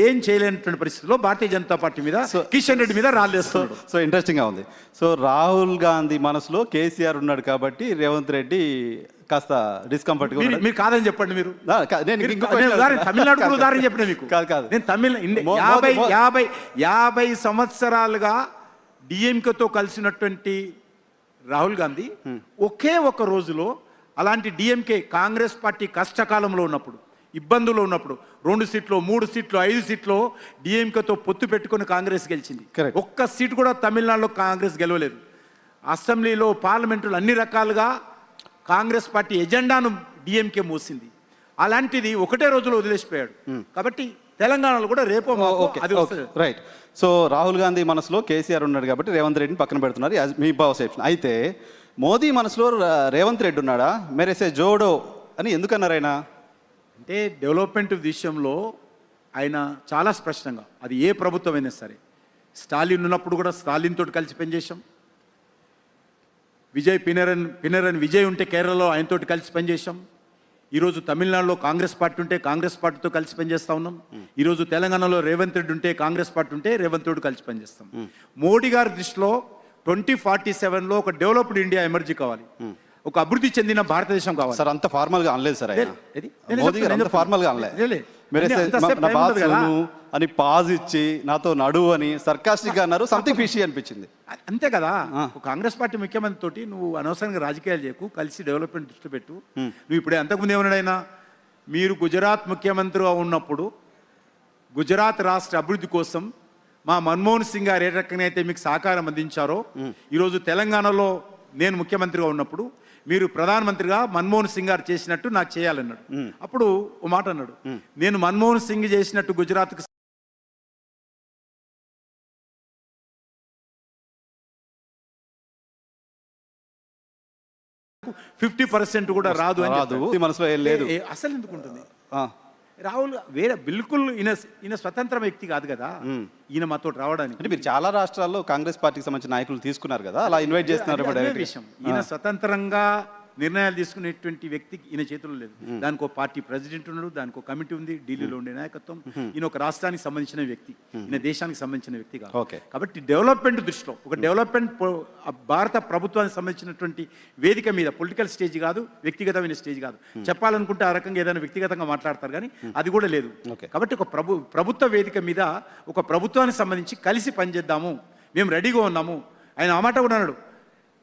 ఏం చేయలేనటువంటి పరిస్థితుల్లో భారతీయ జనతా పార్టీ మీద, కిషన్ రెడ్డి మీద రాళ్ళేస్తున్నాడు. సో ఇంట్రెస్టింగ్గా ఉంది. సో రాహుల్ గాంధీ మనసులో కేసీఆర్ ఉన్నాడు కాబట్టి రేవంత్ రెడ్డి కాస్త డిస్కంఫర్ట్. మీరు కాదని చెప్పండి. మీరు తమిళనాడు ఉదాహరణ చెప్పిన మీకు కాదు, నేను 50 సంవత్సరాలుగా డిఎంకేతో కలిసినటువంటి రాహుల్ గాంధీ ఒకే ఒక రోజులో అలాంటి డిఎంకే కాంగ్రెస్ పార్టీ కష్టకాలంలో ఉన్నప్పుడు, ఇబ్బందుల్లో ఉన్నప్పుడు 2 సీట్లు 3 సీట్లు 5 సీట్లు డిఎంకేతో పొత్తు పెట్టుకుని కాంగ్రెస్ గెలిచింది. ఒక్క సీటు కూడా తమిళనాడులో కాంగ్రెస్ గెలవలేదు. అసెంబ్లీలో, పార్లమెంటులో అన్ని రకాలుగా కాంగ్రెస్ పార్టీ ఎజెండాను డిఎంకే మోసింది. అలాంటిది ఒకటే రోజులో వదిలేసిపోయాడు. కాబట్టి తెలంగాణలో కూడా రేపో అది రైట్. సో రాహుల్ గాంధీ మనసులో కేసీఆర్ ఉన్నాడు కాబట్టి రేవంత్ రెడ్డిని పక్కన పెడుతున్నారు, మీ పర్సెప్షన్. అయితే మోదీ మనసులో రేవంత్ రెడ్డి ఉన్నాడా, మెరేసే జోడో అని ఎందుకన్నారు ఆయన? అంటే డెవలప్మెంట్ విషయంలో ఆయన చాలా స్పష్టంగా, అది ఏ ప్రభుత్వం అయినా సరే, స్టాలిన్ ఉన్నప్పుడు కూడా స్టాలిన్ తోటి కలిసి పనిచేసాం. పినరన్ విజయ్ ఉంటే కేరళలో ఆయనతోటి కలిసి పనిచేసాం. ఈరోజు తమిళనాడులో కాంగ్రెస్ పార్టీ ఉంటే కాంగ్రెస్ పార్టీతో కలిసి పనిచేస్తూ ఉన్నాం. ఈరోజు తెలంగాణలో రేవంత్ రెడ్డి ఉంటే కాంగ్రెస్ పార్టీ ఉంటే రేవంత్ రెడ్డి కలిసి పనిచేస్తాం. మోడీ గారి దృష్టిలో 2047లో ఒక డెవలప్డ్ ఇండియా ఎమర్జీ కావాలి, ఒక అభివృద్ధి చెందిన భారతదేశం కావాలి. సార్ అంత ఫార్మల్గా అనలేదు సార్ ఆయన. మోదీ గారు అంత ఫార్మల్గా అనలేదు. అని పాజ్ ఇచ్చి నాతో నడువు అని సర్కాస్టిక్ గా అన్నారు. సంథింగ్ ఫిషీ అనిపించింది. అంతే కదా. కాంగ్రెస్ పార్టీ ముఖ్యమంత్రి తోటి నువ్వు అనవసరంగా రాజకీయాలు చేయకు, కలిసి డెవలప్మెంట్ దృష్టి పెట్టు. నువ్వు ఇప్పుడే అంతకుముందు ఏమన్నాడైనా, మీరు గుజరాత్ ముఖ్యమంత్రిగా ఉన్నప్పుడు గుజరాత్ రాష్ట్ర అభివృద్ధి కోసం మా మన్మోహన్ సింగ్ గారు ఏ రకంగా అయితే మీకు సహకారం అందించారో, ఈరోజు తెలంగాణలో నేను ముఖ్యమంత్రిగా ఉన్నప్పుడు మీరు ప్రధానమంత్రిగా మన్మోహన్ సింగ్ గారు చేసినట్టు నాకు చేయాలన్నాడు. అప్పుడు ఓ మాట అన్నాడు, నేను మన్మోహన్ సింగ్ చేసినట్టు గుజరాత్కి 50% కూడా రాదు అని మనసులో లేదు. అసలు ఎందుకు ఉంటుంది? రాహుల్ వేరే బిల్కుల్ ఈయన స్వతంత్ర వ్యక్తి కాదు కదా, ఈయన మాతో రావడానికి. అంటే మీరు చాలా రాష్ట్రాల్లో కాంగ్రెస్ పార్టీకి సంబంధించిన నాయకులు తీసుకున్నారు కదా, అలా ఇన్వైట్ చేస్తున్నారు. విషయం ఈయన స్వతంత్రంగా నిర్ణయాలు తీసుకునేటువంటి వ్యక్తి ఈయన చేతిలో లేదు. దానికి ఒక పార్టీ ప్రెసిడెంట్ ఉన్నాడు, దానికి ఒక కమిటీ ఉంది, ఢిల్లీలో ఉండే నాయకత్వం. ఈయన ఒక రాష్ట్రానికి సంబంధించిన వ్యక్తి, ఈయన దేశానికి సంబంధించిన వ్యక్తి కాదు. ఓకే. కాబట్టి డెవలప్మెంట్ దృష్టిలో ఒక భారత ప్రభుత్వానికి సంబంధించినటువంటి వేదిక మీద పొలిటికల్ స్టేజ్ కాదు, వ్యక్తిగతమైన స్టేజ్ కాదు. చెప్పాలనుకుంటే ఆ రకంగా ఏదైనా వ్యక్తిగతంగా మాట్లాడతారు కానీ అది కూడా లేదు. ఓకే. కాబట్టి ఒక ప్రభుత్వ వేదిక మీద ఒక ప్రభుత్వానికి సంబంధించి కలిసి పనిచేద్దాము, మేము రెడీగా ఉన్నాము. ఆయన ఆ మాట కూడా అన్నాడు,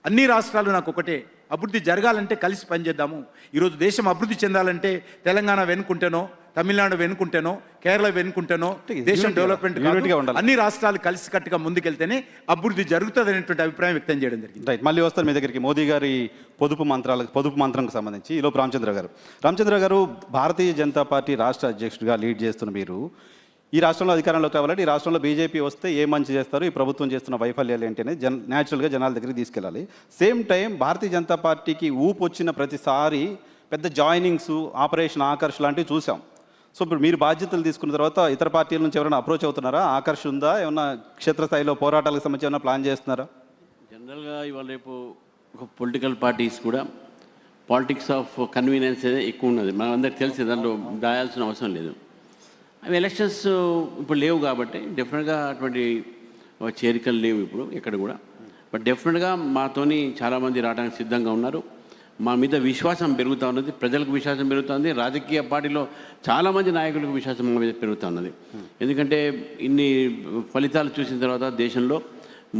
అన్ని రాష్ట్రాలు నాకు ఒకటే, అభివృద్ధి జరగాలంటే కలిసి పనిచేద్దాము. ఈరోజు దేశం అభివృద్ధి చెందాలంటే తెలంగాణ వెనుకుంటేనో, తమిళనాడు వెనుకుంటేనో, కేరళ వెనుకుంటేనో దేశం డెవలప్మెంట్ కాదు. అన్ని రాష్ట్రాలు కలిసికట్టుగా ముందుకెళ్తేనే అభివృద్ధి జరుగుతుంది అనేటువంటి అభిప్రాయం వ్యక్తం చేయడం జరిగింది. రైట్, మళ్ళీ వస్తారు మీ దగ్గరికి. మోదీ గారి పొదుపు మంత్రంకు సంబంధించి ఈలోపు రామచంద్ర గారు భారతీయ జనతా పార్టీ రాష్ట్ర అధ్యక్షుడిగా లీడ్ చేస్తున్న మీరు ఈ రాష్ట్రంలో అధికారంలోకి రావాలంటే ఈ రాష్ట్రంలో బీజేపీ వస్తే ఏ మంచి చేస్తారు, ఈ ప్రభుత్వం చేస్తున్న వైఫల్యాలు ఏంటి అనేది న్యాచురల్గా జనాల దగ్గరికి తీసుకెళ్ళాలి. సేమ్ టైం భారతీయ జనతా పార్టీకి ఊపు వచ్చిన ప్రతిసారి పెద్ద జాయినింగ్స్, ఆపరేషన్ ఆకర్ష్ లాంటివి చూసాం. సో ఇప్పుడు మీరు బాధ్యతలు తీసుకున్న తర్వాత ఇతర పార్టీల నుంచి ఎవరైనా అప్రోచ్ అవుతున్నారా? ఆకర్ష్ ఉందా? ఏమన్నా క్షేత్రస్థాయిలో పోరాటాలకు సంబంధించి ఏమైనా ప్లాన్ చేస్తున్నారా? జనరల్గా ఇవాళ రేపు ఒక పొలిటికల్ పార్టీస్ కూడా పాలిటిక్స్ ఆఫ్ కన్వీనియన్స్ అనేది ఎక్కువ ఉన్నది. మన అందరికి తెలిసి దాంట్లో దాయాల్సిన అవసరం లేదు. అవి ఎలక్షన్స్ ఇప్పుడు లేవు కాబట్టి డెఫినెట్గా అటువంటి చేరికలు లేవు ఇప్పుడు ఎక్కడ కూడా. బట్ డెఫినెట్గా మాతోని చాలామంది రావడానికి సిద్ధంగా ఉన్నారు. మా మీద విశ్వాసం పెరుగుతూ ఉన్నది, ప్రజలకు విశ్వాసం పెరుగుతుంది, రాజకీయ పార్టీలో చాలామంది నాయకులకు విశ్వాసం మా మీద పెరుగుతూ ఉన్నది. ఎందుకంటే ఇన్ని ఫలితాలు చూసిన తర్వాత దేశంలో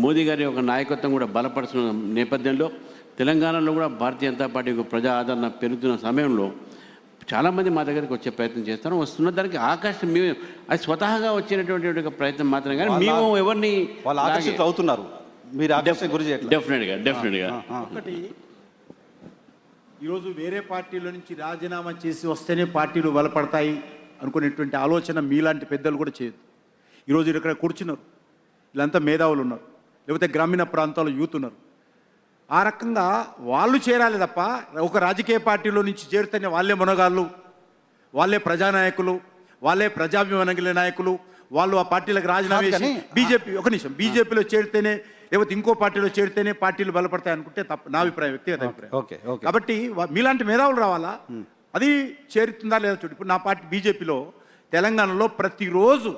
మోదీ గారి ఒక నాయకత్వం కూడా బలపడుతున్న నేపథ్యంలో తెలంగాణలో కూడా భారతీయ జనతా పార్టీకి ప్రజా ఆదరణ పెరుగుతున్న సమయంలో చాలామంది మా దగ్గరికి వచ్చే ప్రయత్నం చేస్తారు. వస్తున్న దానికి ఆకర్షణ మేము అది స్వతహాగా వచ్చినటువంటి ఒక ప్రయత్నం మాత్రమే కానీ మేము ఎవరిని వాళ్ళు ఆకర్షితులు అవుతున్నారు. మీరు ఆకర్షణ గురించి డెఫినెట్గా ఒకటి, ఈరోజు వేరే పార్టీల నుంచి రాజీనామా చేసి వస్తేనే పార్టీలు బలపడతాయి అనుకునేటువంటి ఆలోచన మీలాంటి పెద్దలు కూడా చేయదు. ఈరోజు ఇక్కడ కూర్చున్నారు, వీళ్ళంతా మేధావులు ఉన్నారు, లేకపోతే గ్రామీణ ప్రాంతాల్లో యూత్ ఉన్నారు. ఆ రకంగా వాళ్ళు చేరాలి తప్ప ఒక రాజకీయ పార్టీలో నుంచి చేరితేనే వాళ్ళే మునగాళ్ళు, వాళ్ళే ప్రజానాయకులు, వాళ్ళే ప్రజాభిమాన నాయకులు, వాళ్ళు ఆ పార్టీలకు రాజీనామా చేసి బీజేపీలో చేరితేనే లేకపోతే ఇంకో పార్టీలో చేరితేనే పార్టీలు బలపడతాయి అనుకుంటే తప్ప, నా అభిప్రాయం, వ్యక్తిగత అభిప్రాయం. కాబట్టి మీలాంటి మేధావులు రావాలా, అది చేరుతుందా లేదా చూడు. ఇప్పుడు నా పార్టీ బీజేపీలో తెలంగాణలో ప్రతిరోజు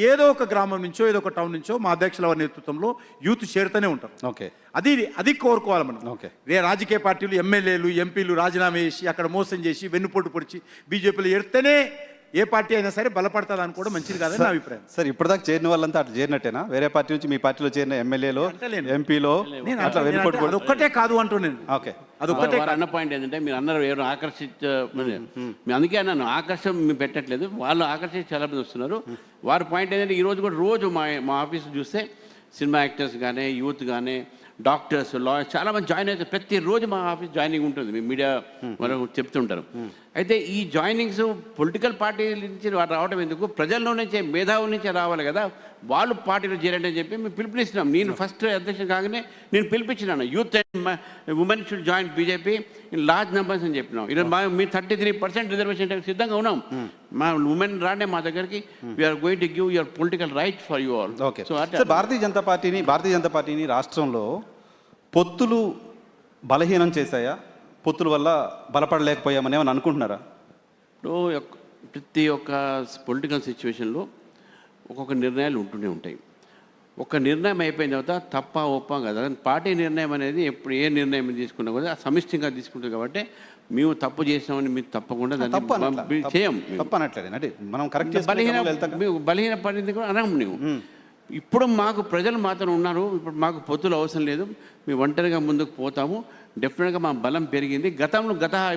ఏదో ఒక గ్రామం నుంచో ఏదో ఒక టౌన్ నుంచో మా అధ్యక్షుల వారి నేతృత్వంలో యూత్ చేరుతూనే ఉంటారు. ఓకే, అది కోరుకోవాలి మనం. ఓకే, రాజకీయ పార్టీలు ఎమ్మెల్యేలు ఎంపీలు రాజీనామా చేసి అక్కడ మోసం చేసి వెన్నుపోటు పొడిచి బీజేపీలో ఎడితేనే ఏ పార్టీ అయినా సరే బలపడతాది అనుకోవడం మంచిది కాదని నా అభిప్రాయం. సార్, ఇప్పటిదాకా చేరిన వాళ్ళంతా అట్లా చేరినట్టేనా? వేరే పార్టీ నుంచి మీ పార్టీలో చేరిన ఎమ్మెల్యేలో ఎంపీలో ఒక్కటే కాదు అంటూ నేను. ఓకే, అదొక్కటే అన్న పాయింట్ ఏంటంటే మీరు అన్నారు ఎవరు అందుకే అన్నాను ఆకర్షణ మేము పెట్టట్లేదు, వాళ్ళు ఆకర్షించి చాలా మంది వస్తున్నారు. వారి పాయింట్ ఏంటంటే ఈరోజు కూడా రోజు మా ఆఫీస్ చూస్తే సినిమా యాక్టర్స్ కానీ యూత్ కానీ డాక్టర్స్ లాయర్స్ చాలామంది జాయిన్ అవుతారు. ప్రతిరోజు మా ఆఫీస్ జాయినింగ్ ఉంటుంది, మీ మీడియా మనకు చెప్తుంటారు. అయితే ఈ జాయినింగ్స్ పొలిటికల్ పార్టీ నుంచి రావడం ఎందుకు, ప్రజల్లో నుంచే మేధావుల నుంచే రావాలి కదా, వాళ్ళు పార్టీలో చేరండి అని చెప్పి మేము పిలుపునిస్తున్నాం. నేను ఫస్ట్ అధ్యక్షుడు కాగానే నేను పిలిపించినాను, youth and women should join BJP in large numbers అని చెప్పినాం. ఈరోజు మీ 33% రిజర్వేషన్ సిద్ధంగా ఉన్నాం. మా ఉమెన్ రాండే మా దగ్గరికి, we are going to give your political right for you all. Okay. So Bharatiya Janata పార్టీని రాష్ట్రంలో పొత్తులు బలహీనం చేశాయా? పొత్తుల వల్ల బలపడలేకపోయామని ఏమని అనుకుంటున్నారా? ఇప్పుడు ప్రతి ఒక్క పొలిటికల్ సిచ్యువేషన్లో ఒక్కొక్క నిర్ణయాలు ఉంటూనే ఉంటాయి. ఒక నిర్ణయం అయిపోయిన తర్వాత తప్ప ఒప్ప కదా, పార్టీ నిర్ణయం అనేది ఎప్పుడు ఏ నిర్ణయం తీసుకున్నా కూడా సమిష్టిగా తీసుకుంటుంది. కాబట్టి మేము తప్పు చేసామని మీరు తప్పకుండా చేయం. మనం బలహీన పడింది కూడా అనం నువ్వు. ఇప్పుడు మాకు ప్రజలు మాత్రం ఉన్నారు, ఇప్పుడు మాకు పొత్తులు అవసరం లేదు, మేము ఒంటరిగా ముందుకు పోతాము. డెఫినెట్గా మా బలం పెరిగింది.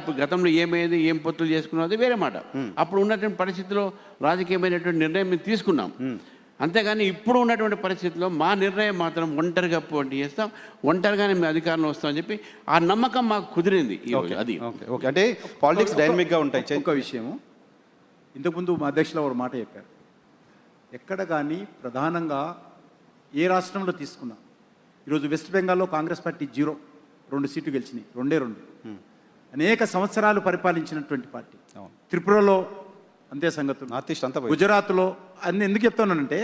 ఇప్పుడు గతంలో ఏమైంది, ఏం పొత్తులు చేసుకున్నది వేరే మాట. అప్పుడు ఉన్నటువంటి పరిస్థితిలో రాజకీయమైనటువంటి నిర్ణయం మేము తీసుకున్నాం. అంతేగాని ఇప్పుడు ఉన్నటువంటి పరిస్థితిలో మా నిర్ణయం మాత్రం ఒంటరిగా పోటీ చేస్తాం, ఒంటరిగానే మేము అధికారంలో వస్తామని చెప్పి ఆ నమ్మకం మాకు కుదిరింది. అది అంటే పాలిటిక్స్ డైనమిక్గా ఉంటాయి. ఒక విషయము, ఇంతకుముందు మా అధ్యక్షులు ఒక మాట చెప్పారు, ఎక్కడ కానీ ప్రధానంగా ఏ రాష్ట్రంలో తీసుకున్నా, ఈరోజు వెస్ట్ బెంగాల్లో కాంగ్రెస్ పార్టీ 2 సీట్లు గెలిచినాయి, 2 అనేక సంవత్సరాలు పరిపాలించినటువంటి పార్టీ. త్రిపురలో అంతే సంగతులు, గుజరాత్లో అన్ని. ఎందుకు చెప్తున్నానంటే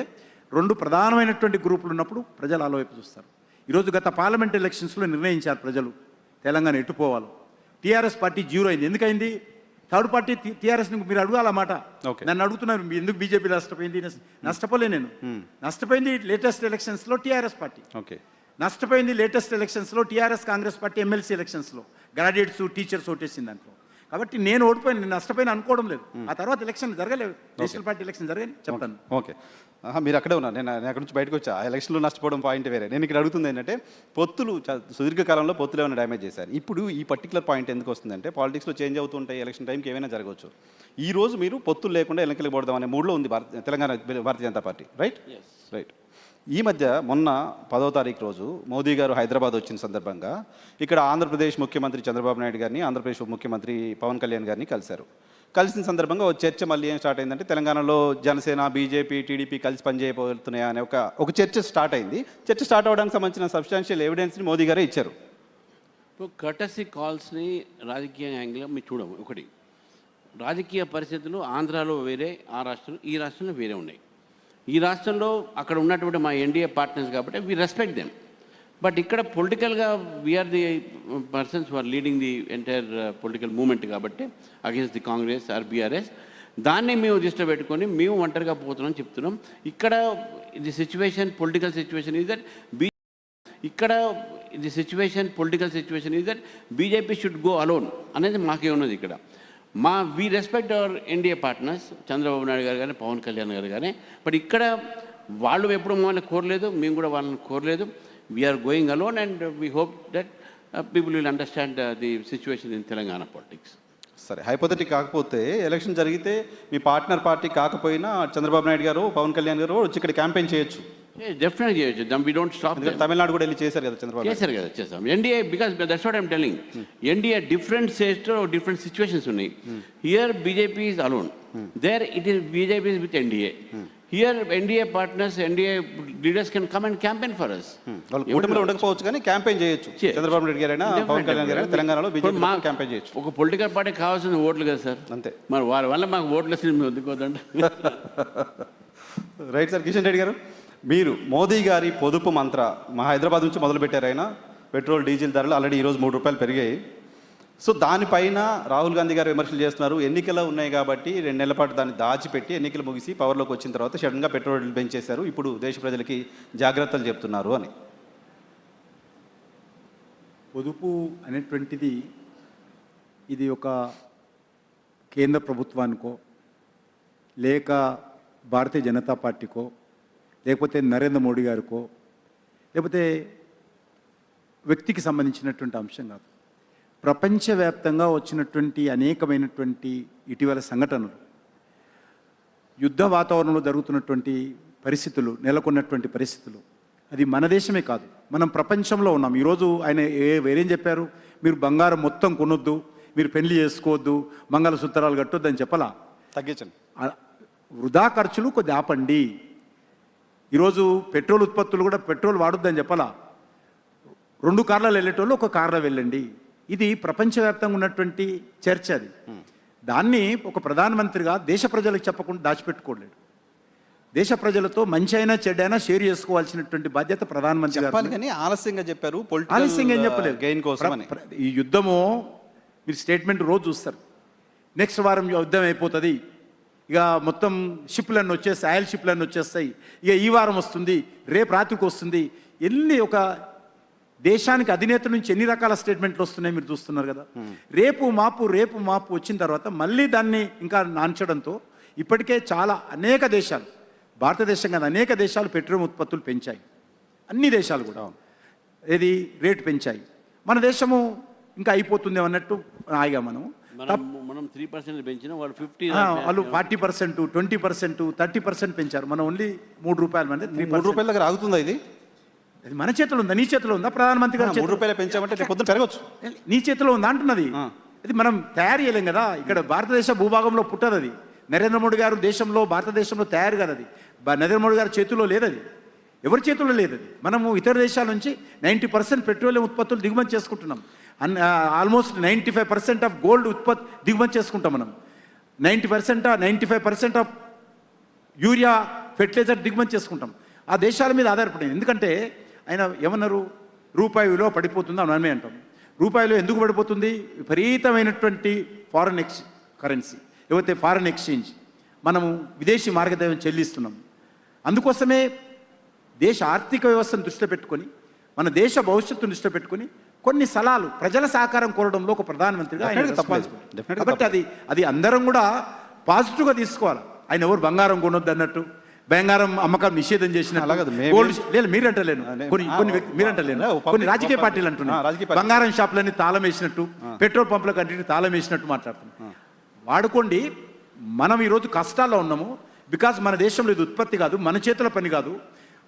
2 ప్రధానమైనటువంటి గ్రూపులు ఉన్నప్పుడు ప్రజలు ఆలోచన చూస్తారు. ఈరోజు గత పార్లమెంట్ ఎలక్షన్స్లో నిర్ణయించారు ప్రజలు తెలంగాణ ఎటుపోవాలో. టీఆర్ఎస్ పార్టీ జీరో అయింది. ఎందుకైంది? థర్డ్ పార్టీ టీఆర్ఎస్ మీరు అడగాలన్నమాట. Okay. నన్ను అడుగుతున్నారు మీ ఎందుకు బీజేపీ నష్టపోయింది? నష్టపోలే నేను. నష్టపోయింది లేటెస్ట్ ఎలక్షన్స్లో టీఆర్ఎస్ పార్టీ. ఓకే. నష్టపోయింది లేటెస్ట్ ఎలక్షన్స్లో టీఆర్ఎస్ కాంగ్రెస్ పార్టీ ఎమ్మెల్సీ ఎలక్షన్స్లో గ్రాడ్యుయేట్స్ టీచర్స్ ఓటేసింది దాంట్లో. కాబట్టి నేను ఓడిపోయాను, నేను నష్టపోయిన అనుకోవడం లేదు. ఆ తర్వాత ఎలక్షన్ జరగలేదు, నేషనల్ పార్టీ ఎలక్షన్ జరగని చెప్తాను. ఓకే. మీరు అక్కడే ఉన్నారు, నేను అక్కడి నుంచి బయటకు వచ్చా. ఆ ఎలక్షన్లో నష్టపోవడం పాయింట్ వేరే. నేను ఇక్కడ అడుగుతుంది ఏంటంటే పొత్తులు సుదీర్ఘకాలంలో పొత్తులు ఏమైనా డ్యామేజ్ చేశారు. ఇప్పుడు ఈ పర్టికులర్ పాయింట్ ఎందుకు వస్తుందంటే పాలిటిక్స్లో చేంజ్ అవుతుంటాయి, ఎలక్షన్ టైంకి ఏమైనా జరగవచ్చు. ఈ రోజు మీరు పొత్తులు లేకుండా ఎన్నికలకు పోవడం అనే మూడ్లో ఉంది తెలంగాణ భారతీయ జనతా పార్టీ, రైట్? రైట్. ఈ మధ్య మొన్న 10వ తారీఖు రోజు మోదీ గారు హైదరాబాద్ వచ్చిన సందర్భంగా ఇక్కడ ఆంధ్రప్రదేశ్ ముఖ్యమంత్రి చంద్రబాబు నాయుడు గారిని, ఆంధ్రప్రదేశ్ ఉప ముఖ్యమంత్రి పవన్ కళ్యాణ్ గారిని కలిశారు. కలిసిన సందర్భంగా ఒక చర్చ మళ్ళీ ఏం స్టార్ట్ అయిందంటే తెలంగాణలో జనసేన, బీజేపీ, టీడీపీ కలిసి పనిచేయబోతున్నాయా అనే ఒక చర్చ స్టార్ట్ అయింది. చర్చ స్టార్ట్ అవ్వడానికి సంబంధించిన సబ్స్టాన్షియల్ ఎవిడెన్స్ని మోదీ గారే ఇచ్చారు. ఇప్పుడు కర్టసీ కాల్స్ని రాజకీయ యాంగిల్లో మీరు చూడము. ఒకటి, రాజకీయ పరిస్థితులు ఆంధ్రాలో వేరే, ఆ రాష్ట్రంలో ఈ రాష్ట్రంలో వేరే ఉన్నాయి. ఈ రాష్ట్రంలో అక్కడ ఉన్నటువంటి మా ఎన్డీఏ పార్ట్నర్స్ కాబట్టి వి రెస్పెక్ట్ దెమ్. బట్ ఇక్కడ పొలిటికల్గా we are the persons who are leading the entire political movement కాబట్టి against the Congress or BRS, దాన్ని మేము దృష్టిలో పెట్టుకొని మేము ఒంటరిగా పోతున్నాం చెప్తున్నాం. ఇక్కడ the situation political situation is that BJP should go alone అనేది మాకే ఉన్నది. ఇక్కడ we respect our NDA partners Chandrababu Naidu garu కానీ పవన్ కళ్యాణ్ గారు కానీ. బట్ ఇక్కడ వాళ్ళు ఎప్పుడు మమ్మల్ని కోరలేదు, మేము కూడా వాళ్ళని కోరలేదు. We are going alone and we hope that people will understand the situation in Telangana politics. సరే, హైపోథెటిక్ కాకపోతే ఎలక్షన్ జరిగితే మీ పార్ట్నర్ పార్టీ కాకపోయినా చంద్రబాబు నాయుడు గారు, పవన్ కళ్యాణ్ గారు వచ్చి ఇక్కడ క్యాంపెయిన్ చేయొచ్చు. డెఫినెట్గా చేయొచ్చు. We don't stop. తమిళనాడు కూడా వెళ్ళి చేశారు కదా చంద్రబాబు. చేస్తాం. NDA because that's what I'm telling. NDA different స్టేట్స్లో డిఫరెంట్ సిచ్యువేషన్స్ ఉన్నాయి. Here BJP is alone, there it is BJP is with NDA. Here NDA partners, NDA leaders can come and campaign for us. వాళ్ళు కూటమిలో ఉండకపోవచ్చు కానీ campaign చేయొచ్చు. చంద్రబాబు నాయుడు గారైనా పవన్ కళ్యాణ్ గారైనా తెలంగాణలో బీజేపీ క్యాంపెయిన్ చేయొచ్చు. ఒక పొలిటికల్ పార్టీ కావాల్సిన ఓట్లు కదా సార్, అంతే. మరి వాళ్ళ వల్ల మాకు ఓట్లు వస్తుంది, మేము వద్దుకోదండి. Right sir. కిషన్ రెడ్డి గారు, మీరు మోదీ గారి పొదుపు మంత్ర మా హైదరాబాద్ నుంచి మొదలుపెట్టారు. ఆయన పెట్రోల్ డీజిల్ ధరలు ఆల్రెడీ ఈరోజు ₹3 పెరిగాయి. సో దానిపైన రాహుల్ గాంధీ గారు విమర్శలు చేస్తున్నారు. ఎన్నికలు ఉన్నాయి కాబట్టి 2 నెలల పాటు దాన్ని దాచిపెట్టి ఎన్నికలు ముగిసి పవర్లోకి వచ్చిన తర్వాత సడన్గా పెట్రోల్ పెంచేశారు, ఇప్పుడు దేశ ప్రజలకి జాగ్రత్తలు చెప్తున్నారు అని. పొదుపు అనేటువంటిది ఇది ఒక కేంద్ర ప్రభుత్వానికో లేక భారతీయ జనతా పార్టీకో లేకపోతే నరేంద్ర మోడీ గారికో లేకపోతే వ్యక్తికి సంబంధించినటువంటి అంశం కాదు. ప్రపంచవ్యాప్తంగా వచ్చినటువంటి అనేకమైనటువంటి ఇటీవల సంఘటనలు, యుద్ధ వాతావరణంలో జరుగుతున్నటువంటి పరిస్థితులు, నెలకొన్నటువంటి పరిస్థితులు, అది మన దేశమే కాదు, మనం ప్రపంచంలో ఉన్నాం. ఈరోజు ఆయన వేరేం చెప్పారు? మీరు బంగారం మొత్తం కొనొద్దు, మీరు పెళ్లి చేసుకోవద్దు, మంగళసూత్రాలు కట్టొద్దు అని చెప్పలా. తగ్గించండి. వృధా ఖర్చులు కొద్ది ఆపండి. ఈరోజు పెట్రోల్ ఉత్పత్తులు కూడా పెట్రోల్ వాడొద్దని చెప్పలా. 2 కార్లలో వెళ్ళేటోళ్ళు 1 కార్లో వెళ్ళండి. ఇది ప్రపంచవ్యాప్తంగా ఉన్నటువంటి చర్చ. అది దాన్ని ఒక ప్రధానమంత్రిగా దేశ ప్రజలకు చెప్పకుండా దాచిపెట్టుకోలేడు. దేశ ప్రజలతో మంచి అయినా చెడ్డైనా షేర్ చేసుకోవాల్సినటువంటి బాధ్యత ప్రధానమంత్రి గారు. కానీ ఆలస్యంగా చెప్పారు. ఆలస్యంగా ఏం చెప్పలేదు. గెయిన్ కోసం ఈ యుద్ధము మీరు స్టేట్మెంట్ రోజు చూస్తారు. నెక్స్ట్ వారం యుద్ధం అయిపోతుంది, ఇక మొత్తం షిప్లన్నీ వచ్చేస్తాయి, ఆయిల్ షిప్లన్నీ వచ్చేస్తాయి, ఇక ఈ వారం వస్తుంది, రేపు రాత్రికి వస్తుంది. ఎన్ని ఒక దేశానికి అధినేత నుంచి ఎన్ని రకాల స్టేట్మెంట్లు వస్తున్నాయి మీరు చూస్తున్నారు కదా. రేపు మాపు వచ్చిన తర్వాత మళ్ళీ దాన్ని ఇంకా నాంచడంతో ఇప్పటికే చాలా అనేక దేశాలు, భారతదేశం కాదు అనేక దేశాలు పెట్రోల్ ఉత్పత్తులు పెంచాయి. అన్ని దేశాలు కూడా ఏది రేటు పెంచాయి. మన దేశము ఇంకా అయిపోతుంది అన్నట్టు ఆగా మనం 3% పెంచిన వాళ్ళు 50, వాళ్ళు 40%, 20%, 30% పెంచారు. మనం ఓన్లీ ₹3 అంటే ₹3 దగ్గర ఆగుతుందా ఇది? అది మన చేతిలో ఉందా? నీ చేతిలో ఉందా? ప్రధానమంత్రి గారు ₹3 పెంచామంటే రేపు పొద్దున పెరగచ్చు. నీ చేతిలో ఉందా అంటున్నది. అది మనం తయారు చేయలేం కదా. ఇక్కడ భారతదేశ భూభాగంలో పుట్టదు అది. నరేంద్ర మోడీ గారు దేశంలో భారతదేశంలో తయారు కదా అది. నరేంద్ర మోడీ గారి చేతిలో లేదు అది, ఎవరి చేతుల్లో లేదు అది. మనము ఇతర దేశాల నుంచి 90% పెట్రోలియం ఉత్పత్తులు దిగుమతి చేసుకుంటున్నాం. ఆల్మోస్ట్ 95% ఆఫ్ గోల్డ్ దిగుమతి చేసుకుంటాం మనం. 95% ఆఫ్ యూరియా ఫెర్టిలైజర్ దిగుమతి చేసుకుంటాం. ఆ దేశాల మీద ఆధారపడింది. ఎందుకంటే ఆయన ఏమన్నారు, రూపాయి విలువ పడిపోతుందా మనమే అంటాం. రూపాయలు ఎందుకు పడిపోతుంది? విపరీతమైనటువంటి ఫారెన్ కరెన్సీ, లేకపోతే ఫారెన్ ఎక్స్చేంజ్, మనము విదేశీ మార్గదర్శనం చెల్లిస్తున్నాం. అందుకోసమే దేశ ఆర్థిక వ్యవస్థను దృష్టిలో పెట్టుకొని, మన దేశ భవిష్యత్తును దృష్టిలో పెట్టుకొని కొన్ని సలహాలు, ప్రజల సహకారం కోరడంలో ఒక ప్రధానమంత్రిగా ఆయన రెస్పాన్సిబిలిటీ. కాబట్టి అది అందరం కూడా పాజిటివ్గా తీసుకోవాలి. ఆయన ఎవరు బంగారం కొనొద్దు అన్నట్టు, బంగారం అమ్మకం నిషేధం చేసిన లేదు మీరంటలేను, మీరంటలేను, కొన్ని రాజకీయ పార్టీలు అంటున్నారు బంగారం షాపులన్నీ తాళం వేసినట్టు, పెట్రోల్ పంపులకు అన్నింటినీ తాళం వేసినట్టు మాట్లాడుతున్నాం. వాడుకోండి. మనం ఈరోజు కష్టాల్లో ఉన్నాము బికాజ్ మన దేశంలో ఇది ఉత్పత్తి కాదు, మన చేతుల పని కాదు,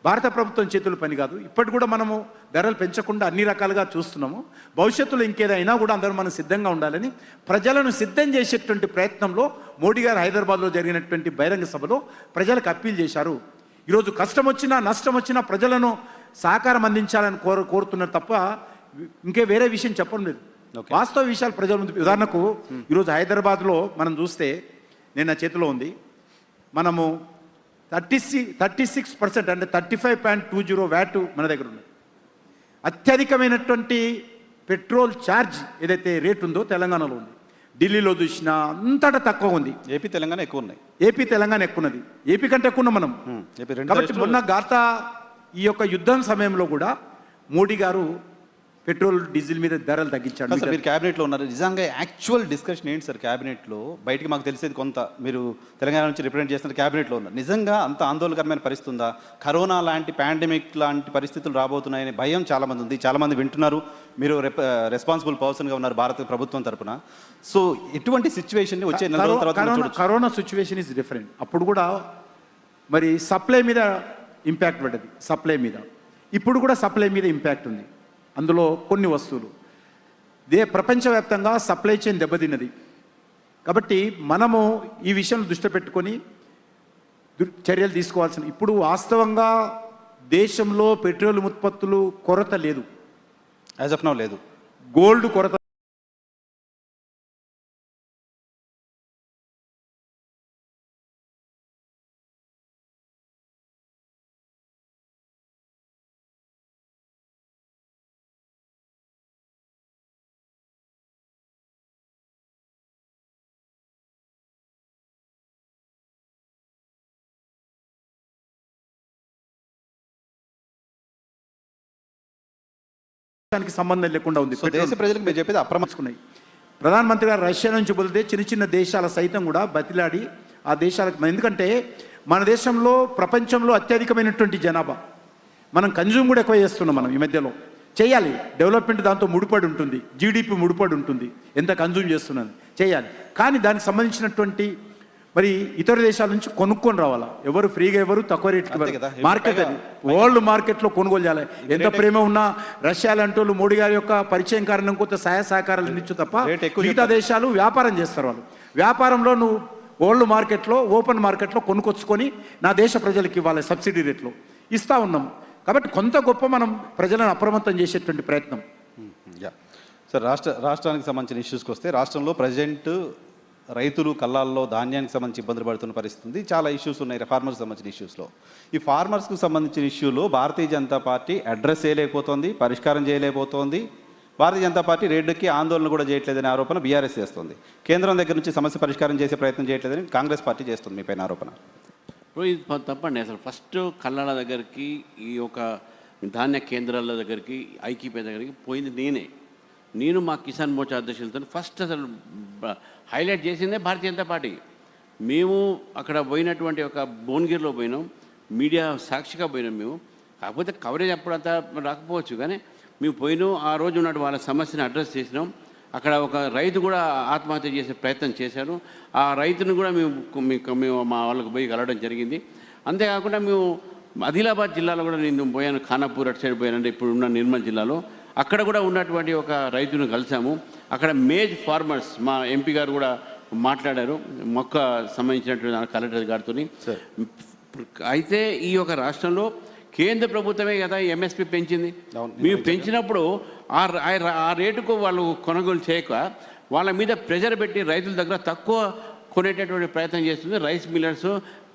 భారత ప్రభుత్వం చేతుల పని కాదు. ఇప్పటి కూడా మనము ధరలు పెంచకుండా అన్ని రకాలుగా చూస్తున్నాము. భవిష్యత్తులో ఇంకేదైనా కూడా అందరూ మనం సిద్ధంగా ఉండాలని ప్రజలను సిద్ధం చేసేటువంటి ప్రయత్నంలో మోడీ గారు హైదరాబాద్లో జరిగినటువంటి బహిరంగ సభలో ప్రజలకు అప్పీల్ చేశారు. ఈరోజు కష్టం వచ్చినా నష్టం వచ్చినా ప్రజలను సహకారం అందించాలని కోరుతున్నారు తప్ప ఇంకే వేరే విషయం చెప్పడం లేదు. వాస్తవ విషయాలు ప్రజల ముందు. ఉదాహరణకు ఈరోజు హైదరాబాద్లో మనం చూస్తే, నేను నా చేతిలో ఉంది, మనము 36% అంటే 35.20 వ్యాట్ మన దగ్గర ఉంది. అత్యధికమైనటువంటి పెట్రోల్ ఛార్జ్ ఏదైతే రేట్ ఉందో తెలంగాణలో ఉంది. ఢిల్లీలో చూసినా అంతటా తక్కువ ఉంది. ఏపీ తెలంగాణ ఎక్కువ ఉన్నాయి. ఏపీ తెలంగాణ ఎక్కువ ఉన్నది. ఏపీ కంటే ఎక్కువ ఉన్నాం మనం. కాబట్టి మొన్న ఈ యొక్క యుద్ధం సమయంలో కూడా మోడీ గారు పెట్రోల్ డీజిల్ మీద ధరలు తగ్గించాడు. మీరు క్యాబినెట్లో ఉన్నారు, నిజంగా యాక్చువల్ డిస్కషన్ ఏంటి సార్ క్యాబినెట్లో? బయటికి మాకు తెలిసేది కొంత, మీరు తెలంగాణ నుంచి రిప్రజెంట్ చేస్తున్న క్యాబినెట్లో ఉన్నారు. నిజంగా అంత ఆందోళనకరమైన పరిస్థితి ఉందా? కరోనా లాంటి పాండమిక్ లాంటి పరిస్థితులు రాబోతున్నాయనే భయం చాలామంది ఉంది. చాలామంది వింటున్నారు. మీరు రెస్పాన్సిబుల్ పర్సన్గా ఉన్నారు భారత ప్రభుత్వం తరపున. సో ఎటువంటి సిచ్యువేషన్ని వచ్చే నెల రోజుల తర్వాత కరోనా సిచ్యువేషన్ ఈజ్ డిఫరెంట్. అప్పుడు కూడా మరి సప్లై మీద ఇంపాక్ట్ పడ్డది, సప్లై మీద. ఇప్పుడు కూడా సప్లై మీద ఇంపాక్ట్ ఉంది. అందులో కొన్ని వస్తువులు ప్రపంచవ్యాప్తంగా సప్లై చైన్ దెబ్బతిన్నది. కాబట్టి మనము ఈ విషయం దృష్టి పెట్టుకొని చర్యలు తీసుకోవాల్సిన. ఇప్పుడు వాస్తవంగా దేశంలో పెట్రోల్ ఉత్పత్తులు కొరత లేదు, యాజ్ ఆఫ్ నౌ లేదు. గోల్డ్ కొరత సంబంధం లేకుండా ఉంది. దేశ ప్రజలకు మీరు చెప్పేది అప్రమర్చుకున్నాయి. ప్రధానమంత్రి గారు రష్యా నుంచి బదిలితే చిన్న చిన్న దేశాల సైతం కూడా బతిలాడి ఆ దేశాలకు, ఎందుకంటే మన దేశంలో ప్రపంచంలో అత్యధికమైనటువంటి జనాభా, మనం కన్జ్యూమ్ కూడా ఎక్కువ చేస్తున్నాం. మనం ఈ మధ్యలో చేయాలి, డెవలప్మెంట్ దాంతో ముడిపడి ఉంటుంది, జీడిపి ముడిపడి ఉంటుంది, ఎంత కన్జ్యూమ్ చేస్తున్నాను చేయాలి. కానీ దానికి సంబంధించినటువంటి మరి ఇతర దేశాల నుంచి కొనుక్కొని రావాలా. ఎవరు ఫ్రీగా, ఎవరు తక్కువ రేటుకి, మార్కెట్ అది వరల్డ్ మార్కెట్లో కొనుగోలు చేయాలి. ఎంత ప్రేమ ఉన్నా రష్యా లాంటి వాళ్ళు మోడీ గారి యొక్క పరిచయం కారణం కొంత సహాయ సహకారాలు ఇచ్చు తప్ప మిగతా దేశాలు వ్యాపారం చేస్తారు. వాళ్ళు వ్యాపారంలో నువ్వు వరల్డ్ మార్కెట్లో, ఓపెన్ మార్కెట్లో కొనుక్కొచ్చుకొని నా దేశ ప్రజలకు ఇవ్వాలి, సబ్సిడీ రేట్లో ఇస్తూ ఉన్నాం. కాబట్టి కొంత గొప్ప మనం ప్రజలను అప్రమత్తం చేసేటువంటి ప్రయత్నం. సార్, రాష్ట్రానికి సంబంధించిన ఇష్యూస్కి వస్తే, రాష్ట్రంలో ప్రజెంట్ రైతులు కళ్ళాల్లో ధాన్యానికి సంబంధించి ఇబ్బందులు పడుతున్న పరిస్థితి ఉంది. చాలా ఇష్యూస్ ఉన్నాయి ఫార్మర్స్కి సంబంధించిన ఇష్యూస్లో. ఈ ఫార్మర్స్కి సంబంధించిన ఇష్యూలో భారతీయ జనతా పార్టీ అడ్రస్ చేయలేకపోతుంది, పరిష్కారం చేయలేకపోతుంది. భారతీయ జనతా పార్టీ రేడ్డుకి ఆందోళన కూడా చేయట్లేదనే ఆరోపణ బీఆర్ఎస్ చేస్తుంది. కేంద్రం దగ్గర నుంచి సమస్య పరిష్కారం చేసే ప్రయత్నం చేయట్లేదని కాంగ్రెస్ పార్టీ చేస్తుంది. మీ పైన ఆరోపణ ఇది తప్పండి. అసలు ఫస్ట్ కళ్ళాల దగ్గరికి, ఈ యొక్క ధాన్య కేంద్రాల దగ్గరికి, ఐక్యపే దగ్గరికి పోయింది నేను మా కిసాన్ మోర్చా అధ్యక్షులతో ఫస్ట్ అసలు హైలైట్ చేసిందే భారతీయ జనతా పార్టీ. మేము అక్కడ పోయినటువంటి ఒక భువనగిరిలో పోయినాం, మీడియా సాక్షిగా పోయినాం మేము. కాకపోతే కవరేజ్ అప్పుడంతా రాకపోవచ్చు, కానీ మేము పోయినాం. ఆ రోజు ఉన్నట్టు వాళ్ళ సమస్యను అడ్రస్ చేసినాం. అక్కడ ఒక రైతు కూడా ఆత్మహత్య చేసే ప్రయత్నం చేశారు. ఆ రైతును కూడా మేము మా వాళ్ళకు పోయి కలవడం జరిగింది. అంతేకాకుండా మేము ఆదిలాబాద్ జిల్లాలో కూడా నేను పోయాను, ఖానాపూర్ అటు సైడ్ పోయానంటే ఇప్పుడు ఉన్న నిర్మల్ జిల్లాలో. అక్కడ కూడా ఉన్నటువంటి ఒక రైతును కలిసాము. అక్కడ మేజ్ ఫార్మర్స్, మా ఎంపీ గారు కూడా మాట్లాడారు మొక్క సంబంధించినటువంటి కలెక్టర్ గారితో. అయితే ఈ యొక్క రాష్ట్రంలో కేంద్ర ప్రభుత్వమే కదా ఎంఎస్పి పెంచింది. మేము పెంచినప్పుడు ఆ రేటుకు వాళ్ళు కొనుగోలు చేయక వాళ్ళ మీద ప్రెషర్ పెట్టి రైతుల దగ్గర తక్కువ కొనేటటువంటి ప్రయత్నం చేస్తుంది. రైస్ మిల్లర్స్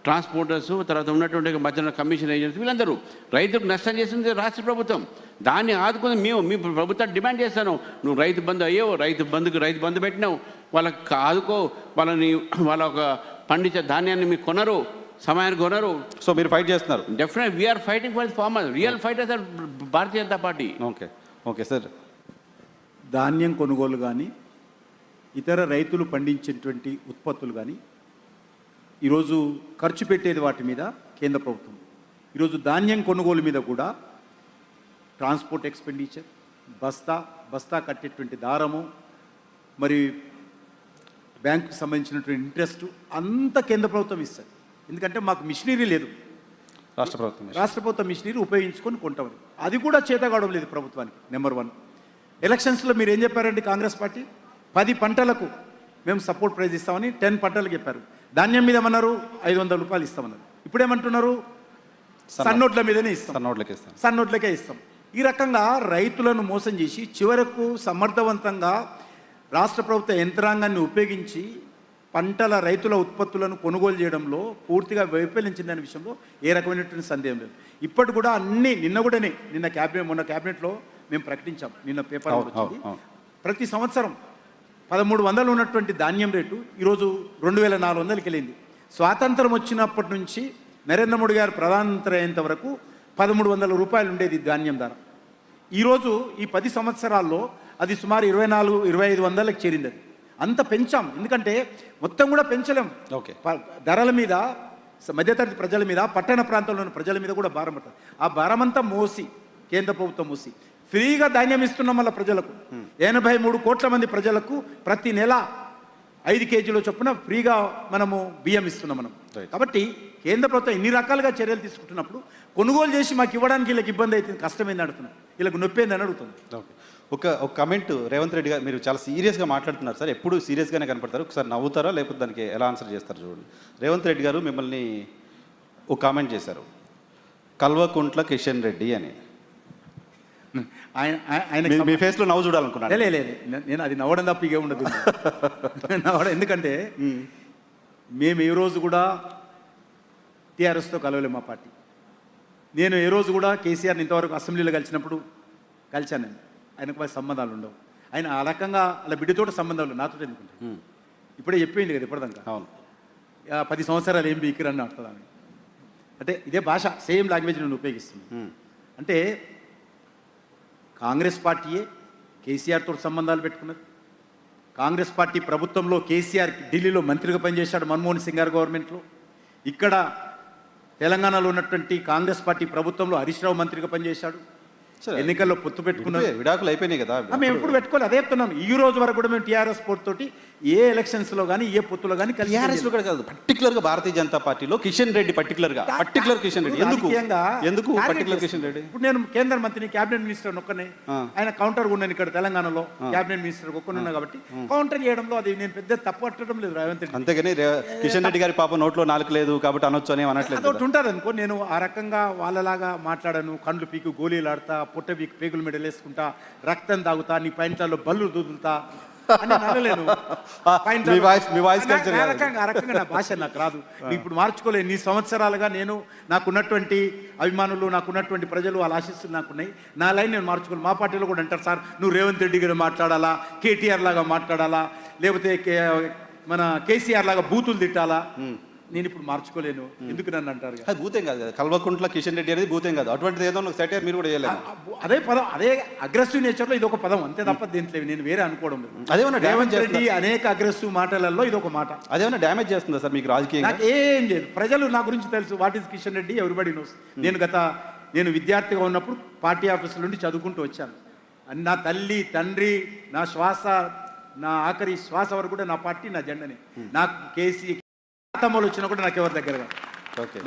ట్రాన్స్పోర్టర్స్, తర్వాత ఉన్నటువంటి మధ్యన కమిషన్ ఏజెంట్స్, వీళ్ళందరూ రైతులకు నష్టం చేసింది రాష్ట్ర ప్రభుత్వం. దాన్ని ఆదుకుని మేము మీ ప్రభుత్వాన్ని డిమాండ్ చేస్తాను, నువ్వు రైతు బంధు అయ్యో, రైతు బంధు పెట్టినావు, వాళ్ళకి ఆదుకో, వాళ్ళ ఒక పండించే ధాన్యాన్ని మీకు కొనరు, సమయానికి కొనరు. సో మీరు ఫైట్ చేస్తున్నారు. Definite we're fighting for the farmer, real fighters are Bharatiya Janata Party. Okay sir. ధాన్యం కొనుగోలు కానీ ఇతర రైతులు పండించేటువంటి ఉత్పత్తులు కానీ ఈరోజు ఖర్చు పెట్టేది వాటి మీద కేంద్ర ప్రభుత్వం. ఈరోజు ధాన్యం కొనుగోలు మీద కూడా ట్రాన్స్పోర్ట్ ఎక్స్పెండిచర్, బస్తా కట్టేటువంటి దారము, మరి బ్యాంకుకి సంబంధించినటువంటి ఇంట్రెస్ట్ అంతా కేంద్ర ప్రభుత్వం ఇస్తుంది. ఎందుకంటే మాకు మిషనరీ లేదు, రాష్ట్ర ప్రభుత్వం మిషనరీ ఉపయోగించుకొని కొంటామని. అది కూడా చేతగావడం లేదు ప్రభుత్వానికి. నెంబర్ 1, ఎలక్షన్స్లో మీరు ఏం చెప్పారండి? కాంగ్రెస్ పార్టీ 10 పంటలకు మేము సపోర్ట్ ప్రైజ్ ఇస్తామని 10 పంటలకు చెప్పారు. ధాన్యం మీద ఏమన్నారు? 500 రూపాయలు ఇస్తామన్నారు. ఇప్పుడేమంటున్నారు? సన్నోట్ల మీదనే ఇస్తాం, సన్నోట్లకే ఇస్తాం. ఈ రకంగా రైతులను మోసం చేసి చివరకు సమర్థవంతంగా రాష్ట్ర ప్రభుత్వ యంత్రాంగాన్ని ఉపయోగించి రైతుల ఉత్పత్తులను కొనుగోలు చేయడంలో పూర్తిగా వైఫల్యించిందనే విషయంలో ఏ రకమైనటువంటి సందేహం లేదు. ఇప్పటి కూడా అన్ని మొన్న క్యాబినెట్లో మేము ప్రకటించాం, నిన్న పేపర్ వచ్చింది. ప్రతి సంవత్సరం 1300 ఉన్నటువంటి ధాన్యం రేటు ఈరోజు 2400కి వెళ్ళింది. స్వాతంత్రం వచ్చినప్పటి నుంచి నరేంద్ర మోడీ గారు ప్రధానమంత్రి అయ్యేంత వరకు 1300 రూపాయలు ఉండేది ధాన్యం ధర. ఈరోజు ఈ 10 సంవత్సరాల్లో అది సుమారు 2400-2500కి చేరింది. అది అంత పెంచాం, ఎందుకంటే మొత్తం కూడా పెంచలేం. ధరల మీద మధ్యతరగతి ప్రజల మీద, పట్టణ ప్రాంతంలోని ప్రజల మీద కూడా భారం పడుతుంది. ఆ భారమంతా కేంద్ర ప్రభుత్వం మోసి ఫ్రీగా ధాన్యం ఇస్తున్నాం. వల్ల ప్రజలకు 83 కోట్ల మంది ప్రజలకు ప్రతి నెల 5 కేజీల చొప్పున ఫ్రీగా మనము బియ్యం ఇస్తున్నాం మనం. కాబట్టి కేంద్ర ప్రభుత్వం ఇన్ని రకాలుగా చర్యలు తీసుకుంటున్నప్పుడు కొనుగోలు చేసి మాకు ఇవ్వడానికి వీళ్ళకి ఇబ్బంది అవుతుంది, కష్టమైంది అడుగుతున్నాం, వీళ్ళకి నొప్పేందని అడుగుతుంది. ఒక కమెంట్, రేవంత్ రెడ్డి గారు మీరు చాలా సీరియస్గా మాట్లాడుతున్నారు సార్, ఎప్పుడు సీరియస్గానే కనపడతారు. ఒకసారి నవ్వుతారా లేకపోతే దానికి ఎలా ఆన్సర్ చేస్తారు చూడండి. రేవంత్ రెడ్డి గారు మిమ్మల్ని ఒక కామెంట్ చేశారు, కల్వకుంట్ల కిషన్ రెడ్డి అని. ఆయన మీ ఫేస్లో నవ్వు చూడాలనుకున్నాను. లేదు, నేను అది నవ్వడం తప్ప ఇక ఉండదు. ఎందుకంటే మేము ఏ రోజు కూడా టీఆర్ఎస్తో కలవలేము. మా పార్టీ, నేను ఏ రోజు కూడా కేసీఆర్ని ఇంతవరకు అసెంబ్లీలో కలిశాను. నేను ఆయనకు సంబంధాలు ఉండవు. ఆయన ఆ రకంగా అలా బిడ్డతోటి సంబంధాలు నాతో ఎందుకుంటే ఇప్పుడే చెప్పింది కదా ఇప్పటిదాకా. అవును, 10 సంవత్సరాలు ఏం బీకిరని అడుగుతుంది ఆమె. అంటే ఇదే భాష, సేమ్ లాంగ్వేజ్ నేను ఉపయోగిస్తుంది. అంటే కాంగ్రెస్ పార్టీయే కేసీఆర్తో సంబంధాలు పెట్టుకున్నది. కాంగ్రెస్ పార్టీ ప్రభుత్వంలో కేసీఆర్ ఢిల్లీలో మంత్రిగా పనిచేశాడు, మన్మోహన్ సింగ్ గారి గవర్నమెంట్లో. ఇక్కడ తెలంగాణలో ఉన్నటువంటి కాంగ్రెస్ పార్టీ ప్రభుత్వంలో హరీష్ రావు మంత్రిగా పనిచేశాడు. ఎన్నికల్లో పొత్తు పెట్టుకున్నారు, విడాకులు అయిపోయినాయి కదా. మేము ఎప్పుడు పెట్టుకోవాలి, అదే చెప్తున్నాను. ఈ రోజు వరకు కూడా మేము టీఆర్ఎస్ పోర్ట్ తోటి ఏ ఎలక్షన్స్లో కానీ ఏ పొత్తులో కానీ టీఆర్ఎస్లో కూడా కాదు, పర్టికులర్గా భారతీయ జనతా పార్టీలో కిషన్ రెడ్డి పర్టికులర్ కిషన్ రెడ్డి ఎందుకు పర్టికులర్ కిషన్ రెడ్డి? ఇప్పుడు నేను కేంద్ర మంత్రిని, క్యాబినెట్ మినిస్టర్ ఒక్కనే, ఆయన కౌంటర్ ఉన్నాను ఇక్కడ తెలంగాణలో క్యాబినెట్ మినిస్టర్ ఒక్కనున్నా కాబట్టి కౌంటర్ చేయడంలో అది నేను పెద్ద తప్పు పట్టడం లేదు రేవంత్ రెడ్డి. అంతేగాని కిషన్ రెడ్డి గారి పాప నోట్లో నాలుగు లేదు కాబట్టి అనొచ్చు అని అనట్లేదు. ఒకటి ఉంటారు అనుకో, నేను ఆ రకంగా వాళ్ళలాగా మాట్లాడాను, కండ్లు పీకు గోళీలు ఆడతా, పుట్ట పీకు పేగులు మెడలు వేసుకుంటా, రక్తం తాగుతా, నీ పాయింట్లలో బల్లు దూదులుతా అని అనలేను. ఆ రకంగా నా భాష నాకు రాదు, ఇప్పుడు మార్చుకోలేదు. నీ సంవత్సరాలుగా నేను నాకున్నటువంటి అభిమానులు, నాకున్నటువంటి ప్రజలు, వాళ్ళ ఆశీస్సులు నాకున్నాయి. నా లైన్ నేను మార్చుకోలేదు. మా పార్టీలో కూడా అంటారు, సార్ నువ్వు రేవంత్ రెడ్డి గారు మాట్లాడాలా, కేటీఆర్ లాగా మాట్లాడాలా, లేకపోతే మన కేసీఆర్ లాగా బూతులు తిట్టాలా. నేను ఇప్పుడు మార్చుకోలేను, ఎందుకు నన్ను అంటారు? అది భూతం కాదు, కల్వకుంట్ల కిషన్ రెడ్డి అనేది భూతం కాదు. అటువంటిది ఏదో సెటైర్ మీరు కూడా చేయలేదు. అదే పదం, అదే అగ్రెసివ్ నేచర్లో ఇది ఒక పదం, అంతే తప్ప దీంట్లో నేను వేరే అనుకోవడం లేదు. అదేమన్నా రేవంత్ రెడ్డి అనేక అగ్రెసివ్ మాటలలో ఇది ఒక మాట. అదేమన్నా డ్యామేజ్ చేస్తుందా సార్ మీకు రాజకీయంగా? నాకు ఏం లేదు, ప్రజలు నా గురించి తెలుసు. What is Kishan Reddy, everybody knows. నేను విద్యార్థిగా ఉన్నప్పుడు పార్టీ ఆఫీసుల నుండి చదువుకుంటూ వచ్చాను. నా తల్లి తండ్రి, నా శ్వాస, నా ఆఖరి శ్వాస వరకు కూడా నా పార్టీ, నా జెండనే. నాకు కేసీ తమ్ముళ్ళు వచ్చినా కూడా నాకు ఎవరి దగ్గర కాదు.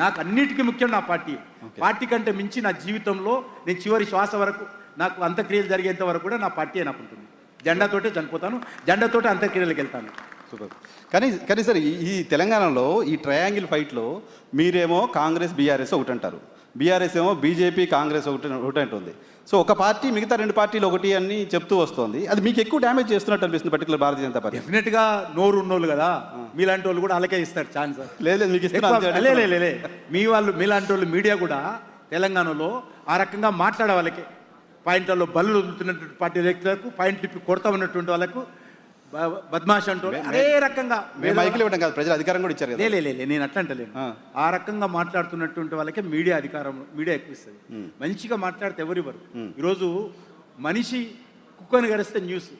నాకు అన్నిటికీ ముఖ్యం నా పార్టీ. పార్టీ కంటే మించి నా జీవితంలో నేను చివరి శ్వాస వరకు, నాకు అంత్యక్రియలు జరిగేంత వరకు కూడా నా పార్టీ నాకు ఉంటుంది. జెండాతోటే చనిపోతాను, జెండాతోటే అంత్యక్రియలకు వెళ్తాను. సూపర్. కానీ సార్ ఈ తెలంగాణలో ఈ ట్రయాంగిల్ ఫైట్లో మీరేమో కాంగ్రెస్ బీఆర్ఎస్ ఒకటి అంటారు, బీఆర్ఎస్ ఏమో బీజేపీ కాంగ్రెస్ ఒకటి అంటుంది. సో ఒక పార్టీ మిగతా రెండు పార్టీలు ఒకటి అని చెప్తూ వస్తుంది. అది మీకు ఎక్కువ డ్యామేజ్ చేస్తున్నట్టు అనిపిస్తుంది పర్టికులర్ భారతీయ జనతా పార్టీ. డెఫినెట్గా నోరు ఉన్నోళ్ళు కదా, మీలాంటి వాళ్ళు కూడా అలాగే ఇస్తారు ఛాన్స్. లేదు మీకు లే మీ వాళ్ళు మీలాంటి వాళ్ళు మీడియా కూడా తెలంగాణలో ఆ రకంగా మాట్లాడే వాళ్ళకి, పాయింట్లలో బల్లు వదులుతున్నటువంటి పార్టీ వ్యక్తులకు, పాయింట్ తిప్పి కొడతా ఉన్నటువంటి వాళ్ళకు బద్మాష్ అంటూ అదే రకంగా మైకులు ఇవ్వడం కాదు, ప్రజలు అధికారం కూడా ఇచ్చారు కదా. లే నేను అట్లా అంటలేను. ఆ రకంగా మాట్లాడుతున్నటువంటి వాళ్ళకే మీడియా అధికారం, మీడియా ఎక్కువ ఇస్తుంది. మంచిగా మాట్లాడితే ఎవరివ్వరు. ఈరోజు మనిషి కుక్కను గరిస్తే న్యూస్,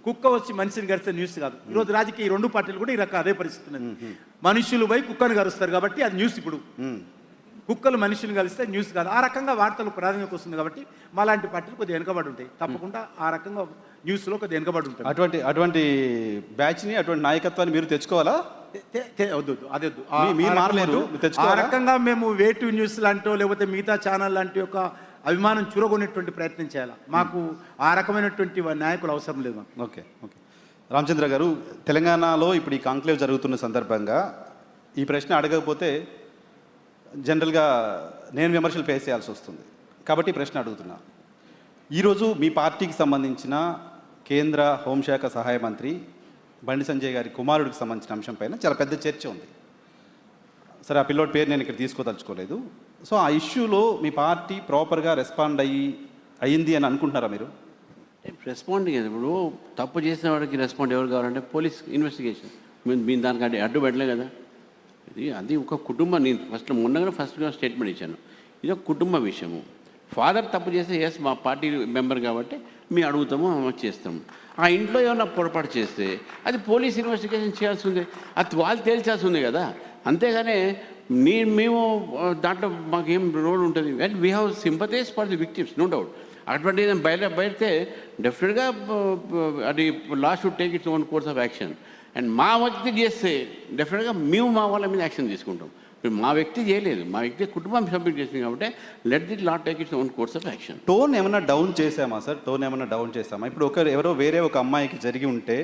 కుక్క వచ్చి మనిషిని గరిస్తే న్యూస్ కాదు. ఈరోజు రాజకీయ రెండు పార్టీలు కూడా ఈ రకం అదే పరిస్థితి ఉన్నది. మనుషులు పోయి కుక్కను గరుస్తారు కాబట్టి అది న్యూస్. ఇప్పుడు కుక్కలు మనుషులు కలిస్తే న్యూస్ కాదు. ఆ రకంగా వార్తలు ప్రాధాన్యత వస్తుంది కాబట్టి మాలాంటి పార్టీలు కొద్దిగా వెనుకబడి ఉంటాయి. తప్పకుండా ఆ రకంగా న్యూస్లో కొద్దిగా వెనుకబడి ఉంటాయి. అటువంటి బ్యాచ్ని, అటువంటి నాయకత్వాన్ని మీరు తెచ్చుకోవాలా? వద్దు, అదే వద్దు. మీరు మారలేదు, ఆ రకంగా మేము వేటు న్యూస్ లాంటో లేకపోతే మిగతా ఛానల్ లాంటి యొక్క అభిమానం చురగొనేటువంటి ప్రయత్నం చేయాలి. మాకు ఆ రకమైనటువంటి నాయకులు అవసరం లేదు. ఓకే. రామచంద్ర గారు, తెలంగాణలో ఇప్పుడు ఈ కాంక్లేవ్ జరుగుతున్న సందర్భంగా ఈ ప్రశ్న అడగకపోతే జనరల్గా నేను విమర్శలు ఫేస్ చేయాల్సి వస్తుంది కాబట్టి ఈ ప్రశ్న అడుగుతున్నా. ఈరోజు మీ పార్టీకి సంబంధించిన కేంద్ర హోంశాఖ సహాయ మంత్రి బండి సంజయ్ గారి కుమారుడికి సంబంధించిన అంశం పైన చాలా పెద్ద చర్చ ఉంది. సరే, ఆ పిల్లోడి పేరు నేను ఇక్కడ తీసుకోదలుచుకోలేదు. సో ఆ ఇష్యూలో మీ పార్టీ ప్రాపర్గా రెస్పాండ్ అయ్యింది అని అనుకుంటున్నారా మీరు? రెస్పాండ్ కదా, ఇప్పుడు తప్పు చేసిన వాడికి రెస్పాండ్ ఎవరు కావాలంటే పోలీస్ ఇన్వెస్టిగేషన్. మేము దానికంటే అడ్డు పెట్టలే కదా. అది ఒక కుటుంబం. నేను మొన్నగా స్టేట్మెంట్ ఇచ్చాను, ఇది ఒక కుటుంబ విషయము. ఫాదర్ తప్పు చేస్తే ఎస్ మా పార్టీ మెంబర్ కాబట్టి మేము అడుగుతాము, చేస్తాము. ఆ ఇంట్లో ఏమన్నా పొరపాటు చేస్తే అది పోలీస్ ఇన్వెస్టిగేషన్ చేయాల్సి ఉంది, అది వాళ్ళు తేల్చాల్సి ఉంది కదా. అంతేగానే మేము దాంట్లో మాకేం రోల్ ఉంటుంది. And we have sympathise for the victims, no doubt. అటువంటి బయటే డెఫినెట్గా అది law should take its own course of action. And మా వ్యక్తి చేస్తే డెఫినెట్గా మేము మా వాళ్ళ మీద యాక్షన్ తీసుకుంటాం. మా వ్యక్తి చేయలేదు, మా వ్యక్తి కుటుంబం సబ్మిట్ చేసింది కాబట్టి let the law take its own course of action. Tone ఏమైనా డౌన్ చేసామా సార్? టోన్ చేసామా? ఇప్పుడు ఎవరో వేరే ఒక అమ్మాయికి జరిగి ఉంటే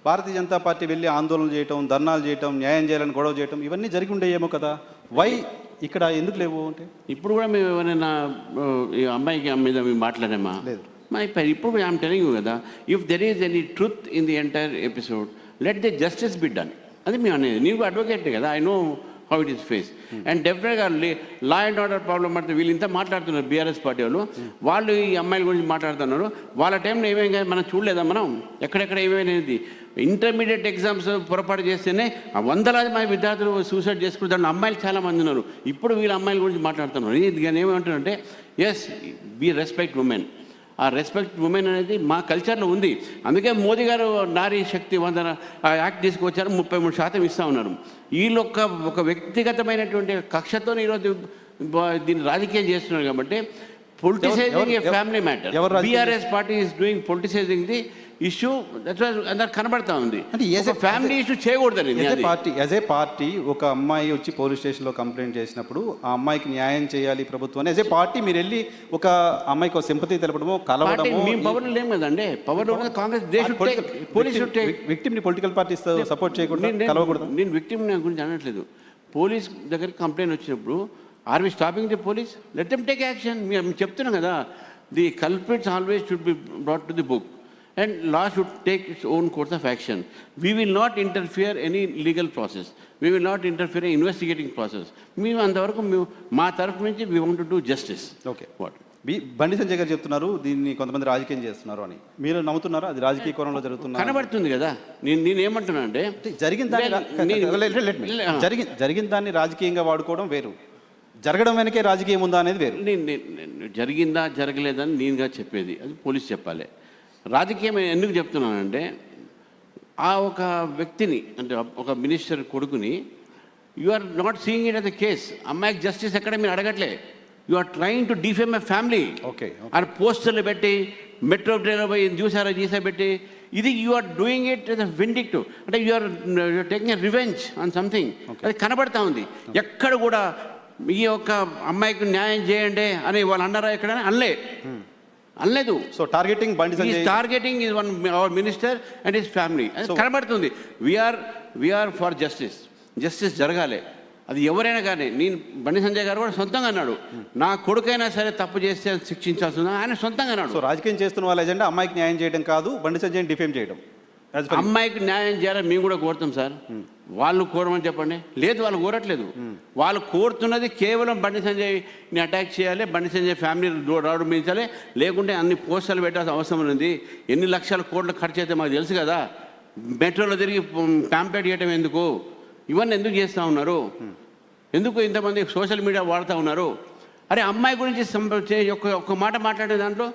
భారతీయ జనతా పార్టీ వెళ్ళి ఆందోళన చేయటం, ధర్నాలు చేయటం, న్యాయం చేయాలని గొడవ చేయటం ఇవన్నీ జరిగి ఉండేయేమో కదా. వై ఇక్కడ ఎందుకు లేవు అంటే? ఇప్పుడు కూడా మేము ఎవరైనా ఈ అమ్మాయికి మీద మేము మాట్లాడామా? లేదు. ఇప్పుడు ఐఎమ్ టెలింగ్ యూ కదా, if there is any truth in the entire episode let the justice be done. అది మేము అనేది. నీకు అడ్వకేట్ కదా, I know how it is face. And డెఫినెట్గా లా అండ్ ఆర్డర్ ప్రాబ్లం అంటే వీళ్ళు ఇంత మాట్లాడుతున్నారు బీఆర్ఎస్ పార్టీ వాళ్ళు ఈ అమ్మాయిల గురించి మాట్లాడుతున్నారు. వాళ్ళ టైంలో ఏమేమి మనం చూడలేదా? మనం ఎక్కడెక్కడ ఏమేమైనది ఇంటర్మీడియట్ ఎగ్జామ్స్ పొరపాటు చేస్తేనే వందలాది మంది విద్యార్థులు సూసైడ్ చేసుకుని దాంట్లో అమ్మాయిలు చాలామంది ఉన్నారు. ఇప్పుడు వీళ్ళ అమ్మాయిల గురించి మాట్లాడుతున్నారు. ఇది ఏమంటారంటే ఎస్ బీ రెస్పెక్ట్ ఉమెన్. ఆ రెస్పెక్ట్ ఉమెన్ అనేది మా కల్చర్లో ఉంది. అందుకే మోదీ గారు నారీ శక్తి వందన యాక్ట్ తీసుకొచ్చారు, 33% ఇస్తూ ఉన్నారు. వీళ్ళు ఒక వ్యక్తిగతమైనటువంటి కక్షతో ఈరోజు దీన్ని రాజకీయం చేస్తున్నారు కాబట్టి politicising a family matter. BRS party is doing politicising the issue. అందరికి కనబడతా ఉంది. ఫ్యామిలీ ఇష్యూ చేయకూడదని యాజ్ ఏ పార్టీ ఒక అమ్మాయి వచ్చి పోలీస్ స్టేషన్లో కంప్లైంట్ చేసినప్పుడు ఆ అమ్మాయికి న్యాయం చేయాలి ప్రభుత్వం. యాజ్ ఏ పార్టీ మీరు వెళ్ళి ఒక అమ్మాయికి ఒక సింపతి తెలపడమో కలవడమో మేము పవర్లో లేము కదండి. పవర్లో కాంగ్రెస్ విక్టిమ్ని పొలిటికల్ పార్టీస్ సపోర్ట్ చేయకూడదు, కలవకూడదు. నేను విక్టిమ్ గురించి అనట్లేదు. పోలీస్ దగ్గరికి కంప్లైంట్ వచ్చినప్పుడు are we stopping the police? Let them take action. మేము చెప్తున్నాం కదా, the culprits always should be brought to the book and law should take its own course of action. We will not interfere any legal process. We will not interfere in investigating process. మేము అంతవరకు మా తరఫు నుంచి we want to do justice. Okay. Bandi Sanjay గారు చెప్తున్నారు దీన్ని కొంతమంది రాజకీయం చేస్తున్నారు అని. మీరు నమ్ముతున్నారా? అది రాజకీయ కోణంలో జరుగుతున్నా కనబడుతుంది కదా. నేను ఏమంటున్నా అంటే జరిగిన దాన్ని రాజకీయంగా వాడుకోవడం వేరు, జరగడం వెనకే రాజకీయం ఉందా అనేది వేరు. జరిగిందా జరగలేదని నేనుగా చెప్పేది అది పోలీస్ చెప్పాలి. రాజకీయం ఎందుకు చెప్తున్నానంటే ఆ ఒక వ్యక్తిని అంటే ఒక మినిస్టర్ కొడుకుని you are not seeing it as a case. అమ్మాయికి జస్టిస్ ఎక్కడ మీరు అడగట్లే. You are trying to defame a family. Okay. ఆ పోస్టర్లు పెట్టి మెట్రో ట్రైన్లో పోయి చూసారా గీసా పెట్టి ఇది you are doing it as a vindictive. అంటే you are taking a revenge on something. అది కనబడతా ఉంది. ఎక్కడ కూడా ఈ యొక్క అమ్మాయికి న్యాయం చేయండి అని వాళ్ళు అన్నారా? ఎక్కడైనా అనలే. అనలేదు. So targeting Bandi Sanjay targeting is one hour minister and his family అది కనబడుతుంది. వీఆర్ ఫర్ జస్టిస్ జరగాలి. అది ఎవరైనా కానీ, నేను బండి సంజయ్ గారు కూడా సొంతంగా అన్నాడు, నా కొడుకైనా సరే తప్పు చేస్తే శిక్షించాల్సిందా ఆయన సొంతంగా అన్నాడు. సో రాజకీయం చేస్తున్న వాళ్ళ ఎజెండా అమ్మాయికి న్యాయం చేయడం కాదు, బండి సంజయ్ని డిఫేమ్ చేయడం. As per you. అమ్మాయికి న్యాయం చేయాలని మేము కూడా కోరుతాం సార్. వాళ్ళు కోరమని చెప్పండి. లేదు, వాళ్ళు కోరట్లేదు. వాళ్ళు కోరుతున్నది కేవలం బండి సంజయ్ని అటాక్ చేయాలి, బండి సంజయ్ ఫ్యామిలీ రోడ్డు మించాలి, లేకుంటే అన్ని పోస్టర్లు పెట్టాల్సిన అవసరం ఉంది. ఎన్ని లక్షల కోట్లు ఖర్చు అయితే మాకు తెలుసు కదా. మెట్రోలో తిరిగి ప్యాంప్లెట్ చేయడం ఎందుకు, ఇవన్నీ ఎందుకు చేస్తూ ఉన్నారు, ఎందుకు ఇంతమంది సోషల్ మీడియా వాడుతూ ఉన్నారు? అరే అమ్మాయి గురించి ఒక్క మాట మాట్లాడే దాంట్లో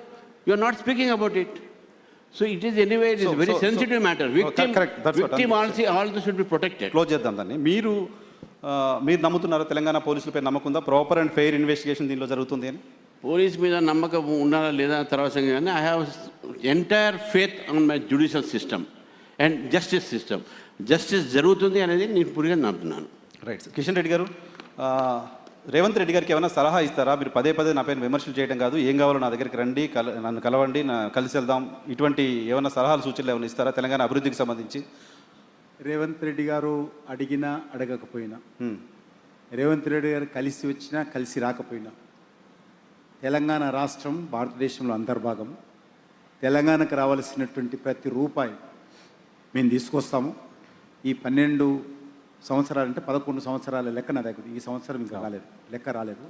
you are not speaking about it. So it is anyway it is very sensitive matter. Victim also should be protected. Close చేద్దాం దాన్ని. మీరు నమ్ముతున్నారా తెలంగాణ పోలీసులపై నమ్మకం ఉందా? ప్రాపర్ అండ్ ఫెయిర్ ఇన్వెస్టిగేషన్ దీనిలో జరుగుతుంది అని పోలీస్ మీద నమ్మకం ఉండాలా లేదా తర్వాత కానీ I have entire faith on my judicial system and justice system. Justice జరుగుతుంది అనేది నేను పూర్తిగా నమ్ముతున్నాను. రైట్. కిషన్ రెడ్డి గారు, రేవంత్ రెడ్డి గారికి ఏమైనా సలహా ఇస్తారా? మీరు పదే నా పైన విమర్శలు చేయడం కాదు, ఏం కావాలో నా దగ్గరికి రండి, నన్ను కలవండి, కలిసి వెళ్దాం, ఇటువంటి ఏమైనా సలహాలు సూచనలు ఏమైనా ఇస్తారా తెలంగాణ అభివృద్ధికి సంబంధించి? రేవంత్ రెడ్డి గారు అడిగినా అడగకపోయినా, రేవంత్ రెడ్డి గారు కలిసి వచ్చినా కలిసి రాకపోయినా, తెలంగాణ రాష్ట్రం భారతదేశంలో అంతర్భాగం. తెలంగాణకు రావాల్సినటువంటి ప్రతి రూపాయి మేము తీసుకొస్తాము. ఈ 12 సంవత్సరాలంటే 11 సంవత్సరాల లెక్క నా దగ్గర ఈ సంవత్సరం ఇంకా లెక్క రాలేదు.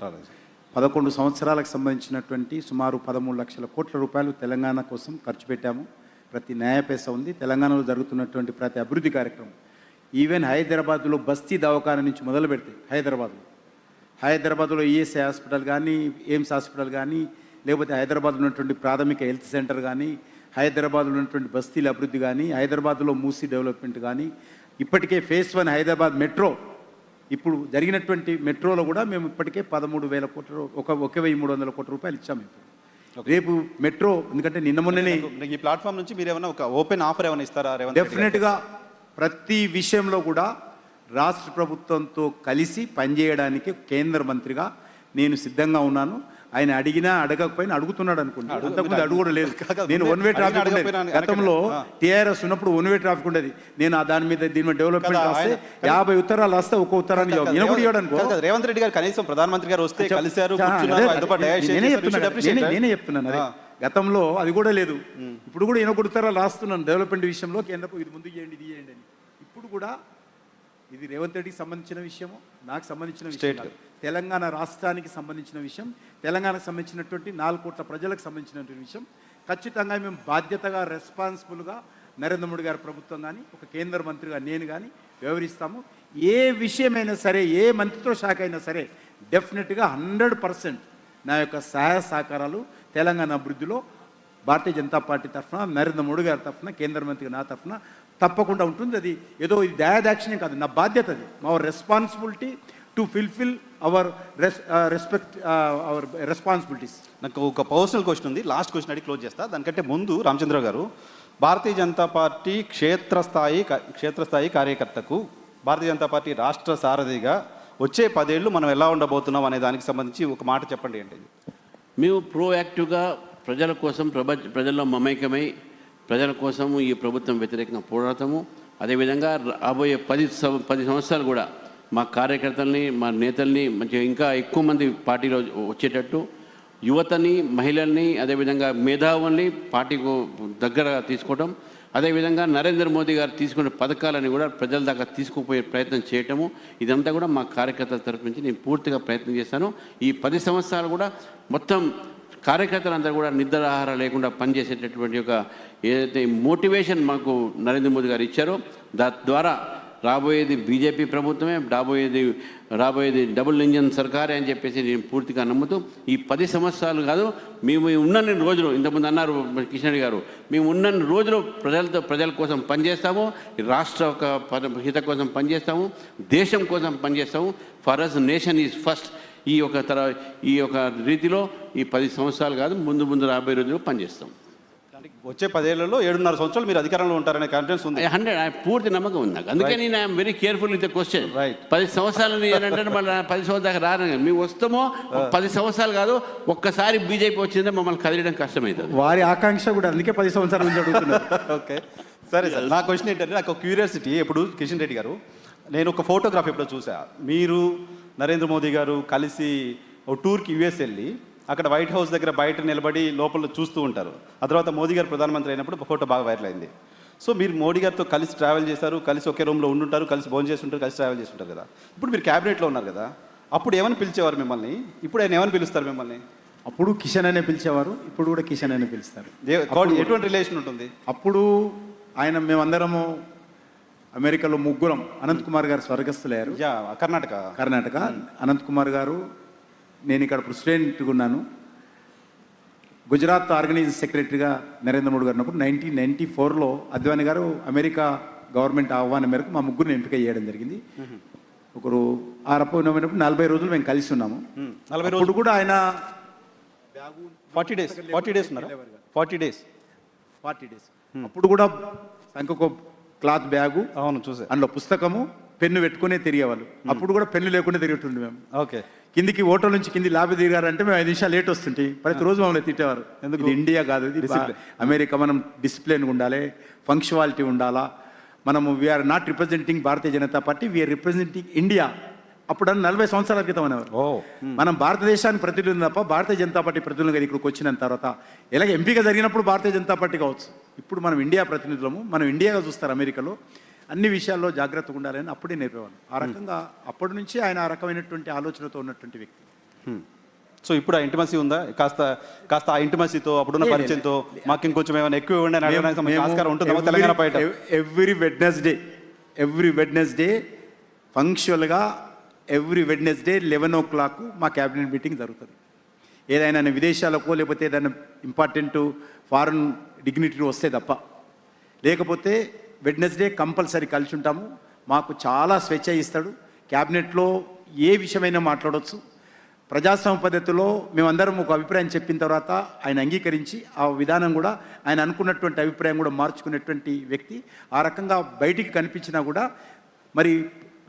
11 సంవత్సరాలకు సంబంధించినటువంటి సుమారు 13 లక్షల కోట్ల రూపాయలు తెలంగాణ కోసం ఖర్చు పెట్టాము. ప్రతి న్యాయపేస ఉంది. తెలంగాణలో జరుగుతున్నటువంటి ప్రతి అభివృద్ధి కార్యక్రమం, ఈవెన్ హైదరాబాద్లో బస్తీ దవాఖాన నుంచి మొదలు పెడితే హైదరాబాద్లో ఈఎస్ఐ హాస్పిటల్ కానీ, ఎయిమ్స్ హాస్పిటల్ కానీ, లేకపోతే హైదరాబాద్లో ఉన్నటువంటి ప్రాథమిక హెల్త్ సెంటర్ కానీ, హైదరాబాద్లో ఉన్నటువంటి బస్తీల అభివృద్ధి కానీ, హైదరాబాద్లో మూసీ డెవలప్మెంట్ కానీ, ఇప్పటికే ఫేజ్ 1 హైదరాబాద్ మెట్రో, ఇప్పుడు జరిగినటువంటి మెట్రోలో కూడా మేము ఇప్పటికే 13,000 కోట్ల 1,300 కోట్ల రూపాయలు ఇచ్చాము. ఇప్పుడు రేపు మెట్రో, ఎందుకంటే నిన్న మొన్ననే ఈ ప్లాట్ఫామ్ నుంచి మీరు ఏమైనా ఒక ఓపెన్ ఆఫర్ ఏమైనా ఇస్తారా? డెఫినెట్గా ప్రతి విషయంలో కూడా రాష్ట్ర ప్రభుత్వంతో కలిసి పనిచేయడానికి కేంద్ర మంత్రిగా నేను సిద్ధంగా ఉన్నాను. ఆయన అడిగినా అడగకపోయినా అడుగుతున్నాడు అనుకుంటా. అంతకుముందు అడుగుడు లేదు. నేను వన్ వే ట్రాఫిక్ గతంలో టీఆర్ఎస్ ఉన్నప్పుడు వన్ వే ట్రాఫిక్ ఉండేది. నేను దీని మీద డెవలప్మెంట్ రాస్తే 50 ఉత్తరాలు రాస్తే ఒక ఉత్తరాన్ని అనుకో. రేవంత్ రెడ్డి గారు కనీసం ప్రధానమంత్రి గారు వస్తే కలిశారు. నేనే చెప్తున్నాను అదే. గతంలో అది కూడా లేదు. ఇప్పుడు కూడా 1 ఉత్తరాలు రాస్తున్నాను డెవలప్మెంట్ విషయంలో, కేంద్రం ఇది ముందు చేయండి, ఇది చేయండి అని. ఇప్పుడు కూడా ఇది రేవంత్ రెడ్డికి సంబంధించిన విషయము, నాకు సంబంధించిన విషయం, తెలంగాణ రాష్ట్రానికి సంబంధించిన విషయం, తెలంగాణకు సంబంధించినటువంటి 4 కోట్ల ప్రజలకు సంబంధించినటువంటి విషయం. ఖచ్చితంగా మేము బాధ్యతగా, రెస్పాన్సిబుల్గా నరేంద్ర మోడీ గారి ప్రభుత్వం కానీ, ఒక కేంద్ర మంత్రిగా నేను కానీ వ్యవహరిస్తాము. ఏ విషయమైనా సరే, ఏ మంత్రిత్వ శాఖ అయినా సరే, డెఫినెట్గా 100% నా యొక్క సహాయ సహకారాలు తెలంగాణ అభివృద్ధిలో భారతీయ జనతా పార్టీ తరఫున, నరేంద్ర మోడీ గారి తరఫున, కేంద్ర మంత్రిగా నా తరఫున తప్పకుండా ఉంటుంది. అది ఏదో ఇది దయాదాక్షిణ్యం కాదు, నా బాధ్యత. అది our responsibility to fulfil our responsibilities. నాకు ఒక పర్సనల్ క్వశ్చన్ ఉంది, లాస్ట్ క్వశ్చన్ అడిగి క్లోజ్ చేస్తా. దానికంటే ముందు రామచంద్ర గారు, భారతీయ జనతా పార్టీ క్షేత్రస్థాయి కార్యకర్తకు భారతీయ జనతా పార్టీ రాష్ట్ర సారథిగా వచ్చే 10 ఏళ్ళు మనం ఎలా ఉండబోతున్నాం అనే దానికి సంబంధించి ఒక మాట చెప్పండి. ఏంటి? మేము ప్రోయాక్టివ్గా ప్రజల కోసం ప్రజల్లో మమేకమై ప్రజల కోసం ఈ ప్రభుత్వం వ్యతిరేకంగా పోరాడతాము. అదేవిధంగా రాబోయే 10 సంవత్సరాలు కూడా మా కార్యకర్తల్ని, మా నేతల్ని మంచిగా ఇంకా ఎక్కువ మంది పార్టీలో వచ్చేటట్టు యువతని, మహిళల్ని, అదేవిధంగా మేధావుల్ని పార్టీకు దగ్గర తీసుకోవడం, అదేవిధంగా నరేంద్ర మోదీ గారు తీసుకునే పథకాలని కూడా ప్రజల దాకా తీసుకుపోయే ప్రయత్నం చేయటము, ఇదంతా కూడా మా కార్యకర్తల తరపు నుంచి నేను పూర్తిగా ప్రయత్నం చేస్తాను. ఈ 10 సంవత్సరాలు కూడా మొత్తం కార్యకర్తలందరూ కూడా నిద్ర ఆహారం లేకుండా పనిచేసేటటువంటి ఒక ఏదైతే మోటివేషన్ మాకు నరేంద్ర మోదీ గారు ఇచ్చారో, ద్వారా రాబోయేది బీజేపీ ప్రభుత్వమే, రాబోయేది డబుల్ ఇంజన్ సర్కారే అని చెప్పేసి నేను పూర్తిగా నమ్ముతూ, ఈ 10 సంవత్సరాలు కాదు, మేము ఉన్నన్ని రోజులు, ఇంతకుముందు అన్నారు కిషన్ రెడ్డి గారు, మేము ఉన్నన్ని రోజులు ప్రజల కోసం పనిచేస్తాము, రాష్ట్ర హిత కోసం పనిచేస్తాము, దేశం కోసం పనిచేస్తాము. For us nation is first. ఈ యొక్క రీతిలో ఈ 10 సంవత్సరాలు కాదు, ముందు రాబోయే రోజుల్లో పనిచేస్తాం. వచ్చే 10 ఏళ్లలో 7.5 సంవత్సరాలు మీరు అధికారంలో ఉంటారనే కాన్ఫిడెన్స్ ఉంది. 100 పూర్తి నమ్మకం ఉంది నాకు. అందుకే నేను I'm very careful with the question. Right. 10 సంవత్సరాలు అంటే మళ్ళీ 10 సంవత్సరాల దాకా రాను. మేము వస్తామో 10 సంవత్సరాలు కాదు, ఒక్కసారి బీజేపీ వచ్చిందే మమ్మల్ని కదిలడం కష్టమవుతుంది. వారి ఆకాంక్ష కూడా అందుకే 10 సంవత్సరాల నుంచి అడుగుతున్నారు. ఓకే, సరే సార్. నా క్వశ్చన్ ఏంటంటే, నాకు ఒక క్యూరియాసిటీ. ఇప్పుడు కిషన్ రెడ్డి గారు, నేను ఒక ఫోటోగ్రాఫ్ ఎప్పుడో చూసా, మీరు నరేంద్ర మోదీ గారు కలిసి ఒక టూర్కి యుఎస్ వెళ్ళి అక్కడ వైట్ హౌస్ దగ్గర బయట నిలబడి లోపల చూస్తూ ఉంటారు. ఆ తర్వాత మోదీ గారు ప్రధానమంత్రి అయినప్పుడు ఫోటో బాగా వైరల్ అయింది. సో మీరు మోడీ గారితో కలిసి ట్రావెల్ చేశారు, కలిసి ఒకే రూమ్లో ఉండుంటారు, కలిసి భోజనం చేస్తుంటారు, కలిసి ట్రావెల్ చేస్తుంటారు కదా. ఇప్పుడు మీరు క్యాబినెట్లో ఉన్నారు కదా, అప్పుడు ఏమని పిలిచేవారు మిమ్మల్ని? ఇప్పుడు ఆయన ఏమని పిలుస్తారు మిమ్మల్ని? అప్పుడు కిషన్ అనే పిలిచేవారు, ఇప్పుడు కూడా కిషన్ అనే పిలుస్తారు. ఎటువంటి రిలేషన్ ఉంటుంది? అప్పుడు ఆయన మేమందరము అమెరికాలో ముగ్గురం, అనంత్ కుమార్ గారు స్వర్గస్థులయ్యారు. యా, కర్ణాటక. అనంత్ కుమార్ గారు, నేను ఇక్కడ ప్రెసిడెంట్గా ఉన్నాను. గుజరాత్ ఆర్గనైజింగ్ సెక్రటరీగా నరేంద్ర మోడీ గారు ఉన్నప్పుడు 1994లో అద్వానీ గారు అమెరికా గవర్నమెంట్ ఆహ్వానం మేరకు మా ముగ్గురిని ఎంపిక చేయడం జరిగింది. ఒకరు ఆరపోయినప్పుడు 40 రోజులు మేము కలిసి ఉన్నాము. 40 రోజులు కూడా ఆయన 40 డేస్ ఉన్నారు. 40 డేస్. అప్పుడు కూడా సంకొక క్లాత్ బ్యాగు, అవును చూసా, అందులో పుస్తకము, పెన్ను పెట్టుకునే తిరిగేవాళ్ళు. అప్పుడు కూడా పెన్ను లేకుండా తిరుగుతుండే మేము. ఓకే. కిందికి హోటల్ నుంచి కింది లాబీ దిగారంటే మేము 5 నిమిషాలు లేట్ వస్తుంటే ప్రతిరోజు మమ్మల్ని తిట్టేవారు. ఎందుకు? ఇది ఇండియా కాదు, ఇది అమెరికా. మనం డిసిప్లిన్గా ఉండాలి, ఫంక్షువాలిటీ ఉండాలా. మనము we're not representing Bharatiya Janata Party, we're representing India. అప్పుడు 40 సంవత్సరాల క్రితం అనేవారు. మనం భారతదేశాన్ని ప్రతినిధులు తప్ప భారతీయ జనతా పార్టీ ప్రతినిధులుగా ఇక్కడికి వచ్చిన తర్వాత, ఎలాగ ఎంపిక జరిగినప్పుడు భారతీయ జనతా పార్టీ కావచ్చు, ఇప్పుడు మనం ఇండియా ప్రతినిధులము, మనం ఇండియాగా చూస్తారు అమెరికాలో. అన్ని విషయాల్లో జాగ్రత్తగా ఉండాలని అప్పుడే నేర్పేవాళ్ళు. ఆ రకంగా అప్పటి నుంచి ఆయన ఆ రకమైనటువంటి ఆలోచనతో ఉన్నటువంటి వ్యక్తి. సో ఇప్పుడు ఆ ఇంటిమసీ ఉందా? కాస్త ఆ ఇంటిమసీతో, అప్పుడున్న పరిచయంతో మాకు ఇంకొంచెం ఏమైనా ఎక్కువ ఇవ్వండి అని అడగడానికి ఆస్కారం ఉంటుందా తెలంగాణ బయట? ఎవ్రీ వెడ్నెస్డే ఫంక్షువల్గా ఎవ్రీ వెడ్నెస్డే 11 o'clock మా క్యాబినెట్ మీటింగ్ జరుగుతుంది. ఏదైనా విదేశాలకో లేకపోతే ఏదైనా ఇంపార్టెంట్ ఫారెన్ డిగ్నిటరీ వస్తే తప్ప, లేకపోతే వెడ్నెస్డే కంపల్సరీ కలిసి ఉంటాము. మాకు చాలా స్వేచ్ఛ ఇస్తాడు. క్యాబినెట్లో ఏ విషయమైనా మాట్లాడవచ్చు. ప్రజాస్వామ్య పద్ధతిలో మేమందరం ఒక అభిప్రాయం చెప్పిన తర్వాత ఆయన అంగీకరించి ఆ విధానం కూడా ఆయన అనుకున్నటువంటి అభిప్రాయం కూడా మార్చుకునేటువంటి వ్యక్తి. ఆ రకంగా బయటికి కనిపించినా కూడా మరి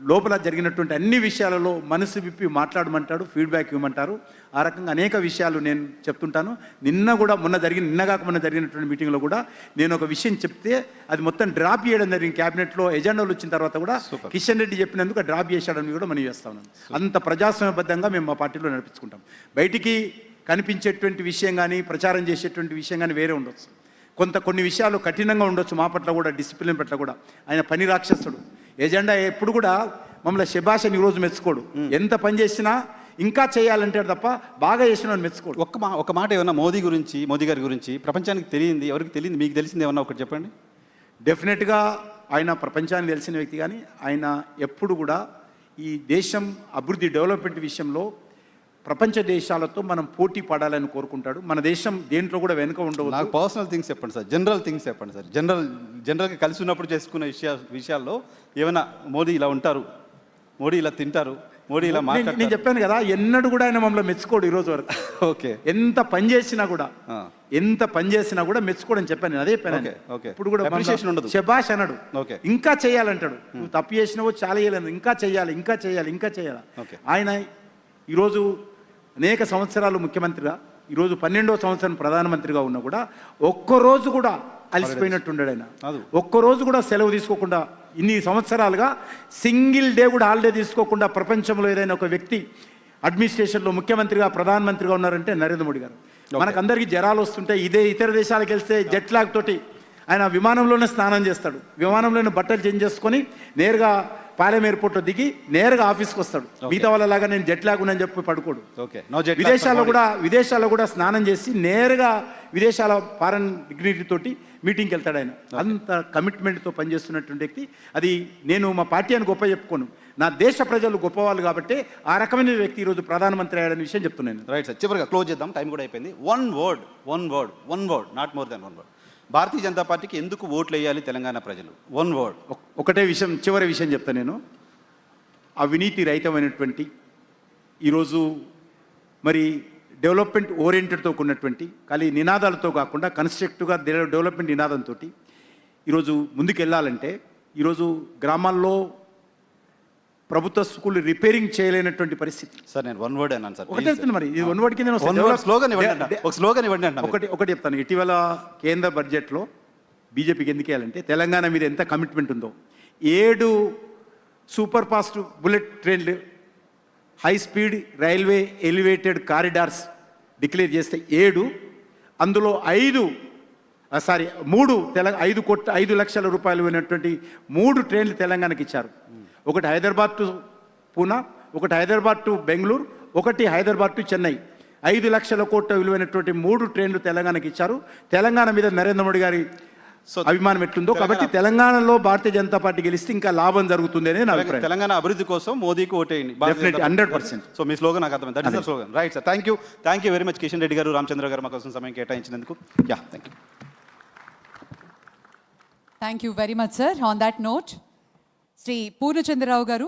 లోపల జరిగినటువంటి అన్ని విషయాలలో మనసు విప్పి మాట్లాడమంటాడు, ఫీడ్బ్యాక్ ఇవ్వమంటారు. ఆ రకంగా అనేక విషయాలు నేను చెప్తుంటాను. నిన్నగాక మొన్న జరిగినటువంటి మీటింగ్లో కూడా నేను ఒక విషయం చెప్తే అది మొత్తం డ్రాప్ చేయడం జరిగింది. క్యాబినెట్లో ఎజెండాలు వచ్చిన తర్వాత కూడా కిషన్ రెడ్డి చెప్పినందుకు డ్రాప్ చేశాడని కూడా మనం చేస్తా ఉన్నాను. అంత ప్రజాస్వామ్యబద్ధంగా మేము మా పార్టీలో నడిపించుకుంటాం. బయటికి కనిపించేటువంటి విషయం కానీ, ప్రచారం చేసేటువంటి విషయం కానీ వేరే ఉండొచ్చు. కొన్ని విషయాలు కఠినంగా ఉండొచ్చు మా పట్ల కూడా, డిసిప్లిన్ పట్ల కూడా. ఆయన పని రాక్షసుడు. ఎజెండా ఎప్పుడు కూడా మమ్మల్ని శభాషని ఈరోజు మెచ్చుకోడు. ఎంత పని చేసినా ఇంకా చేయాలంటే తప్ప బాగా చేసిన మెచ్చుకోడు. ఒక మాట ఏమన్నా మోదీ గారి గురించి ప్రపంచానికి తెలియంది, ఎవరికి తెలియదు, మీకు తెలిసింది ఏమన్నా ఒకటి చెప్పండి. డెఫినెట్గా ఆయన ప్రపంచానికి తెలిసిన వ్యక్తి. కానీ ఆయన ఎప్పుడు కూడా ఈ దేశం అభివృద్ధి, డెవలప్మెంట్ విషయంలో ప్రపంచ దేశాలతో మనం పోటీ పడాలని కోరుకుంటాడు. మన దేశం దేంట్లో కూడా వెనుక ఉండవు. నాకు పర్సనల్ థింగ్స్ చెప్పండి సార్, జనరల్ థింగ్స్ చెప్పండి సార్. జనరల్గా కలిసి ఉన్నప్పుడు చేసుకునే విషయాల్లో ఏమైనా మోదీ ఇలా ఉంటారు, మోడీ ఇలా తింటారు, మోడీ ఇలా మాట్లాడతారు. నేను చెప్పాను కదా, ఎన్నడూ కూడా ఆయన మమ్మల్ని మెచ్చుకోడు ఈరోజు వరకు. ఓకే. ఎంత పని చేసినా కూడా మెచ్చుకోడని చెప్పాను నేను. అదే చెప్పాను. ఇప్పుడు కూడా అప్రిషియేషన్ ఉండదు, శబాష్ అన్నాడు. ఓకే. ఇంకా చేయాలంటాడు. నువ్వు తప్పు చేసినావో చాలా చేయలేదు, ఇంకా చేయాలి. ఆయన ఈరోజు అనేక సంవత్సరాలు ముఖ్యమంత్రిగా, ఈరోజు 12వ సంవత్సరం ప్రధానమంత్రిగా ఉన్నా కూడా ఒక్కరోజు కూడా అలసిపోయినట్టుండాడు ఆయన. ఒక్కరోజు కూడా సెలవు తీసుకోకుండా ఇన్ని సంవత్సరాలుగా సింగిల్ డే కూడా హాలిడే తీసుకోకుండా ప్రపంచంలో ఏదైనా ఒక వ్యక్తి అడ్మినిస్ట్రేషన్లో ముఖ్యమంత్రిగా, ప్రధానమంత్రిగా ఉన్నారంటే నరేంద్ర మోడీ గారు. మనకందరికీ జ్వరాలు వస్తుంటాయి. ఇతర దేశాలకు వెళ్తే జెట్ లాగ్ తోటి ఆయన విమానంలోనే స్నానం చేస్తాడు, విమానంలోనే బట్టలు చేంజ్ చేసుకొని నేరుగా పాలెం ఎయిర్పోర్ట్లో దిగి నేరుగా ఆఫీస్కి వస్తాడు. మిగతా వాళ్ళలాగా నేను జెట్ లాగ్ ఉన్నాను చెప్పి పడుకోడు. విదేశాల్లో కూడా స్నానం చేసి నేరుగా విదేశాల ఫారెన్ డిగ్నిటీ తోటి మీటింగ్కి వెళ్తాడు ఆయన. అంత కమిట్మెంట్తో పనిచేస్తున్నటువంటి వ్యక్తి. అది నేను మా పార్టీ అని గొప్ప చెప్పుకోను, నా దేశ ప్రజలు గొప్పవాళ్ళు కాబట్టి ఆ రకమైన వ్యక్తి ఈరోజు ప్రధానమంత్రి అయ్యాడనే విషయం చెప్తున్నాను. రైట్ సార్, చివరిగా క్లోజ్ చేద్దాం, టైం కూడా అయిపోయింది. One word, not more than one word. Bharatiya Janata పార్టీకి ఎందుకు ఓట్లు వేయాలి తెలంగాణ ప్రజలు? One word. ఒకటే విషయం, చివరి విషయం చెప్తాను నేను. అవినీతి రహితమైనటువంటి ఈరోజు మరి డెవలప్మెంట్ ఓరియంటెడ్తో ఉన్నటువంటి ఖాళీ నినాదాలతో కాకుండా కన్స్ట్రక్టివ్గా డెవలప్మెంట్ నినాదంతో ఈరోజు ముందుకెళ్ళాలంటే ఈరోజు గ్రామాల్లో ప్రభుత్వ స్కూల్ రిపేరింగ్ చేయలేనటువంటి పరిస్థితి. సార్ నేను వన్ వర్డ్ అన్నాను సార్. ఒకటి చెప్తాను మరి, ఇది వన్ వర్డ్ కింద స్లోగన్ ఇవ్వండి అన్న. ఒక స్లోగన్ ఇవ్వండి అన్న. ఒకటి చెప్తాను. ఇటీవల కేంద్ర బడ్జెట్లో బీజేపీకి ఎందుకు వేయాలంటే తెలంగాణ మీద ఎంత కమిట్మెంట్ ఉందో. 7 సూపర్ ఫాస్ట్ బుల్లెట్ ట్రైన్లు, high speed railway elevated corridors declare చేస్తే 7, అందులో 3 5 లక్షల రూపాయలు అయినటువంటి 3 ట్రైన్లు తెలంగాణకి ఇచ్చారు. ఒకటి హైదరాబాద్ టు పూనా, ఒకటి హైదరాబాద్ టు బెంగళూరు, ఒకటి హైదరాబాద్ టు చెన్నై. 5 లక్షల కోట్ల విలువైనటువంటి 3 ట్రైన్లు తెలంగాణకి ఇచ్చారు. తెలంగాణ మీద నరేంద్ర మోడీ గారి అభిమానం ఎట్లుందో కాబట్టి తెలంగాణలో భారతీయ జనతా పార్టీ గెలిస్తే ఇంకా లాభం జరుగుతుంది అనేది నా అభిప్రాయం. తెలంగాణ అభివృద్ధి కోసం మోదీకి ఓటేయండి. 100%. సో మీ స్లోగన్ నాకు అర్థమైంది. That is the slogan. Right sir. Thank you very much Kishan Reddy garu, Ramachandra garu మా కోసం సమయం కేటాయించినందుకు. Thank you. Thank you very much, sir. On that note, Sri Purnachandrarao garu.